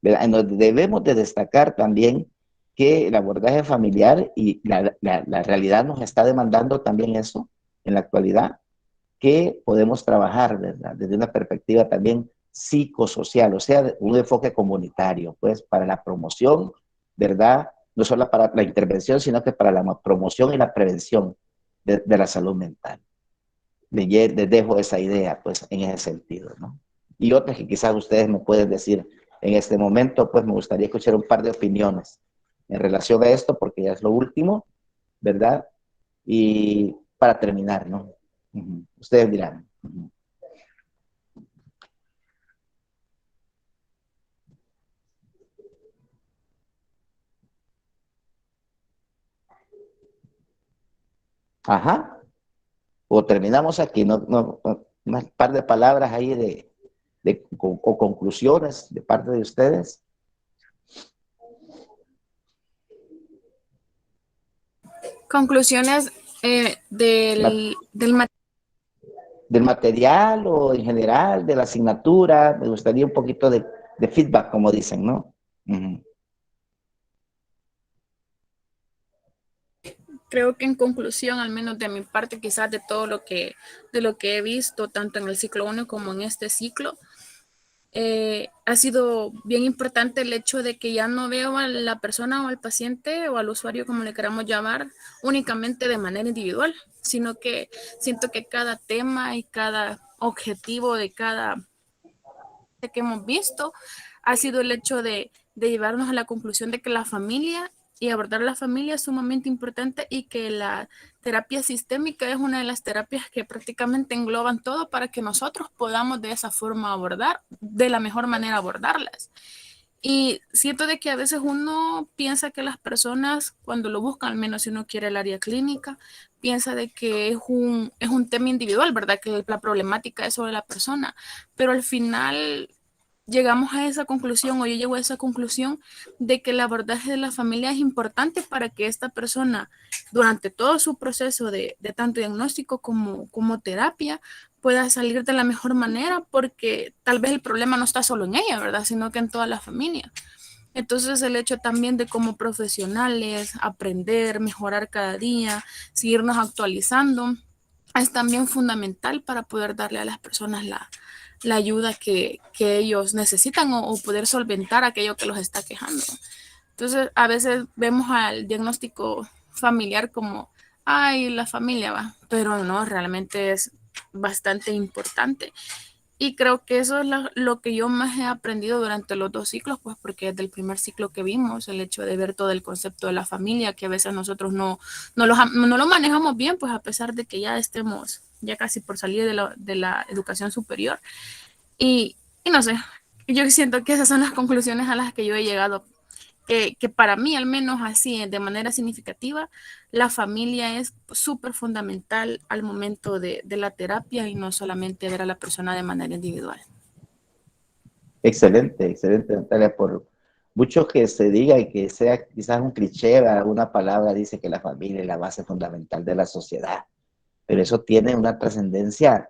[SPEAKER 1] ¿verdad? En donde debemos de destacar también que el abordaje familiar y la realidad nos está demandando también eso en la actualidad, que podemos trabajar, ¿verdad? Desde una perspectiva también psicosocial, o sea, un enfoque comunitario, pues, para la promoción, ¿verdad? No solo para la intervención, sino que para la promoción y la prevención de la salud mental. Les dejo esa idea, pues, en ese sentido, ¿no? Y otras que quizás ustedes me pueden decir en este momento, pues me gustaría escuchar un par de opiniones en relación a esto, porque ya es lo último, ¿verdad? Y para terminar, ¿no? Ustedes dirán. Ajá. O terminamos aquí, un par de palabras ahí o conclusiones de parte de ustedes.
[SPEAKER 3] Conclusiones del
[SPEAKER 1] material o en general, de la asignatura. Me gustaría un poquito de feedback, como dicen, ¿no?
[SPEAKER 3] Creo que en conclusión, al menos de mi parte, quizás de todo lo que he visto, tanto en el ciclo 1 como en este ciclo, ha sido bien importante el hecho de que ya no veo a la persona o al paciente o al usuario, como le queramos llamar, únicamente de manera individual, sino que siento que cada tema y cada objetivo de cada que hemos visto ha sido el hecho de llevarnos a la conclusión de que la familia y abordar la familia es sumamente importante y que la terapia sistémica es una de las terapias que prácticamente engloban todo para que nosotros podamos de esa forma abordar, de la mejor manera abordarlas. Y siento de que a veces uno piensa que las personas, cuando lo buscan, al menos si uno quiere el área clínica, piensa de que es un tema individual, ¿verdad? Que la problemática es sobre la persona, pero al final llegamos a esa conclusión, o yo llego a esa conclusión, de que el abordaje de la familia es importante para que esta persona, durante todo su proceso de tanto diagnóstico como terapia, pueda salir de la mejor manera, porque tal vez el problema no está solo en ella, ¿verdad? Sino que en toda la familia. Entonces el hecho también de como profesionales aprender, mejorar cada día, seguirnos actualizando, es también fundamental para poder darle a las personas la ayuda que ellos necesitan o poder solventar aquello que los está quejando. Entonces, a veces vemos al diagnóstico familiar como, ay, la familia va, pero no, realmente es bastante importante. Y creo que eso es lo que yo más he aprendido durante los 2 ciclos, pues porque desde el primer ciclo que vimos, el hecho de ver todo el concepto de la familia, que a veces nosotros no lo manejamos bien, pues a pesar de que ya estemos ya casi por salir de la educación superior. Y no sé, yo siento que esas son las conclusiones a las que yo he llegado, que para mí, al menos así, de manera significativa, la familia es súper fundamental al momento de la terapia y no solamente ver a la persona de manera individual.
[SPEAKER 1] Excelente, excelente, Natalia. Por mucho que se diga y que sea quizás un cliché, alguna palabra dice que la familia es la base fundamental de la sociedad, pero eso tiene una trascendencia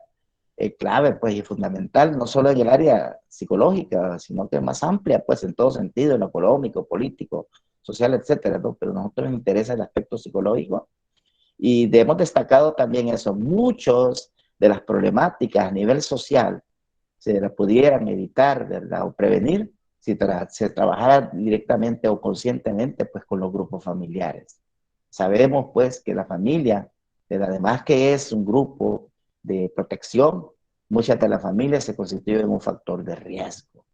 [SPEAKER 1] clave, pues, y fundamental, no solo en el área psicológica, sino que más amplia, pues, en todo sentido, en lo económico, político, social, etcétera, ¿no? Pero a nosotros nos interesa el aspecto psicológico y hemos destacado también eso. Muchos de las problemáticas a nivel social se las pudieran evitar, ¿verdad? O prevenir si se trabajara directamente o conscientemente, pues, con los grupos familiares. Sabemos, pues, que la familia, además que es un grupo de protección, muchas de las familias se constituyen en un factor de riesgo,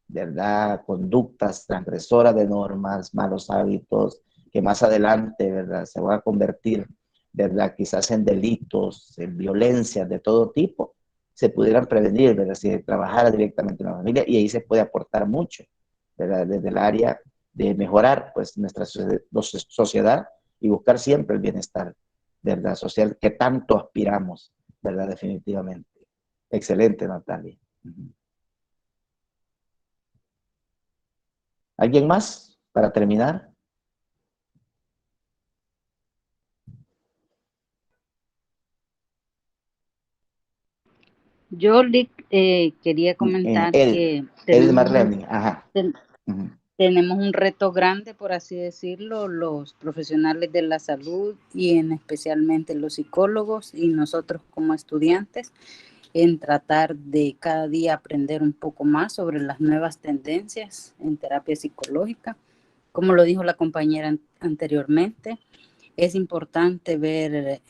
[SPEAKER 1] ¿verdad? Conductas transgresoras de normas, malos hábitos, que más adelante, ¿verdad? Se van a convertir, ¿verdad? Quizás en delitos, en violencias de todo tipo, se pudieran prevenir, ¿verdad? Si se trabajara directamente en la familia, y ahí se puede aportar mucho, ¿verdad? Desde el área de mejorar, pues, nuestra sociedad y buscar siempre el bienestar, ¿verdad? Social que tanto aspiramos, ¿verdad? Definitivamente. Excelente, Natalia. ¿Alguien más para terminar?
[SPEAKER 8] Yo quería comentar que tenemos un reto grande, por así decirlo, los profesionales de la salud y especialmente los psicólogos y nosotros como estudiantes, en tratar de cada día aprender un poco más sobre las nuevas tendencias en terapia psicológica. Como lo dijo la compañera anteriormente, es importante ver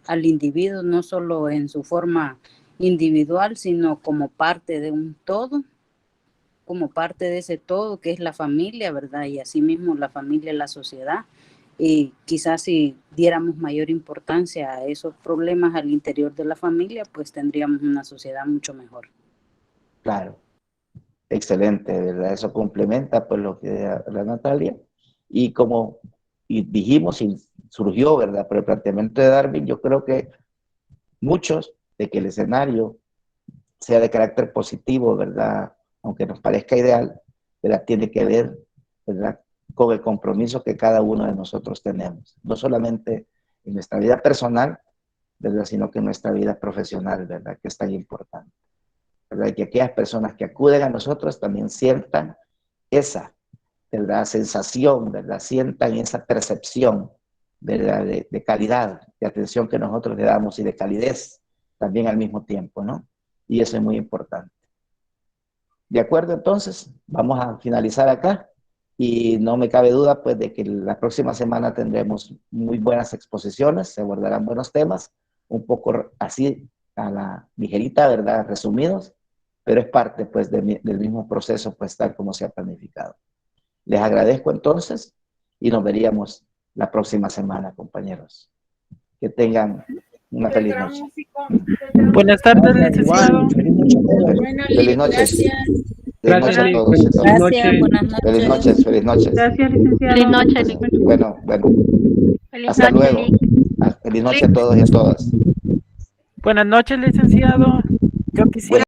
[SPEAKER 8] al individuo no solo en su forma individual, sino como parte de un todo, como parte de ese todo que es la familia, ¿verdad? Y asimismo la familia y la sociedad. Y quizás si diéramos mayor importancia a esos problemas al interior de la familia, pues tendríamos una sociedad mucho mejor.
[SPEAKER 1] Claro, excelente, ¿verdad? Eso complementa pues lo que la Natalia. Y como dijimos, y surgió, ¿verdad? Por el planteamiento de Darwin, yo creo que muchos de que el escenario sea de carácter positivo, ¿verdad? Aunque nos parezca ideal, ¿verdad? Tiene que ver, ¿verdad? Con el compromiso que cada uno de nosotros tenemos, no solamente en nuestra vida personal, ¿verdad? Sino que en nuestra vida profesional, ¿verdad? Que es tan importante, ¿verdad? Y que aquellas personas que acuden a nosotros también sientan esa, ¿verdad? Sensación, ¿verdad? Sientan esa percepción, ¿verdad? De calidad, de atención que nosotros le damos y de calidez también al mismo tiempo, ¿no? Y eso es muy importante. De acuerdo, entonces, vamos a finalizar acá. Y no me cabe duda, pues, de que la próxima semana tendremos muy buenas exposiciones, se abordarán buenos temas, un poco así a la ligerita, ¿verdad? Resumidos, pero es parte, pues, del mismo proceso, pues, tal como se ha planificado. Les agradezco entonces y nos veríamos la próxima semana, compañeros. Que tengan una feliz noche.
[SPEAKER 9] Buenas tardes, licenciado.
[SPEAKER 1] Feliz noche.
[SPEAKER 9] Gracias a todos.
[SPEAKER 8] Gracias, buenas noches.
[SPEAKER 1] Feliz noches, feliz noches.
[SPEAKER 9] Gracias, licenciado.
[SPEAKER 10] Feliz noche.
[SPEAKER 1] Bueno.
[SPEAKER 10] Feliz
[SPEAKER 1] Hasta
[SPEAKER 10] noche,
[SPEAKER 1] luego. Feliz noche a todos y a todas.
[SPEAKER 9] Buenas noches, licenciado. Yo quisiera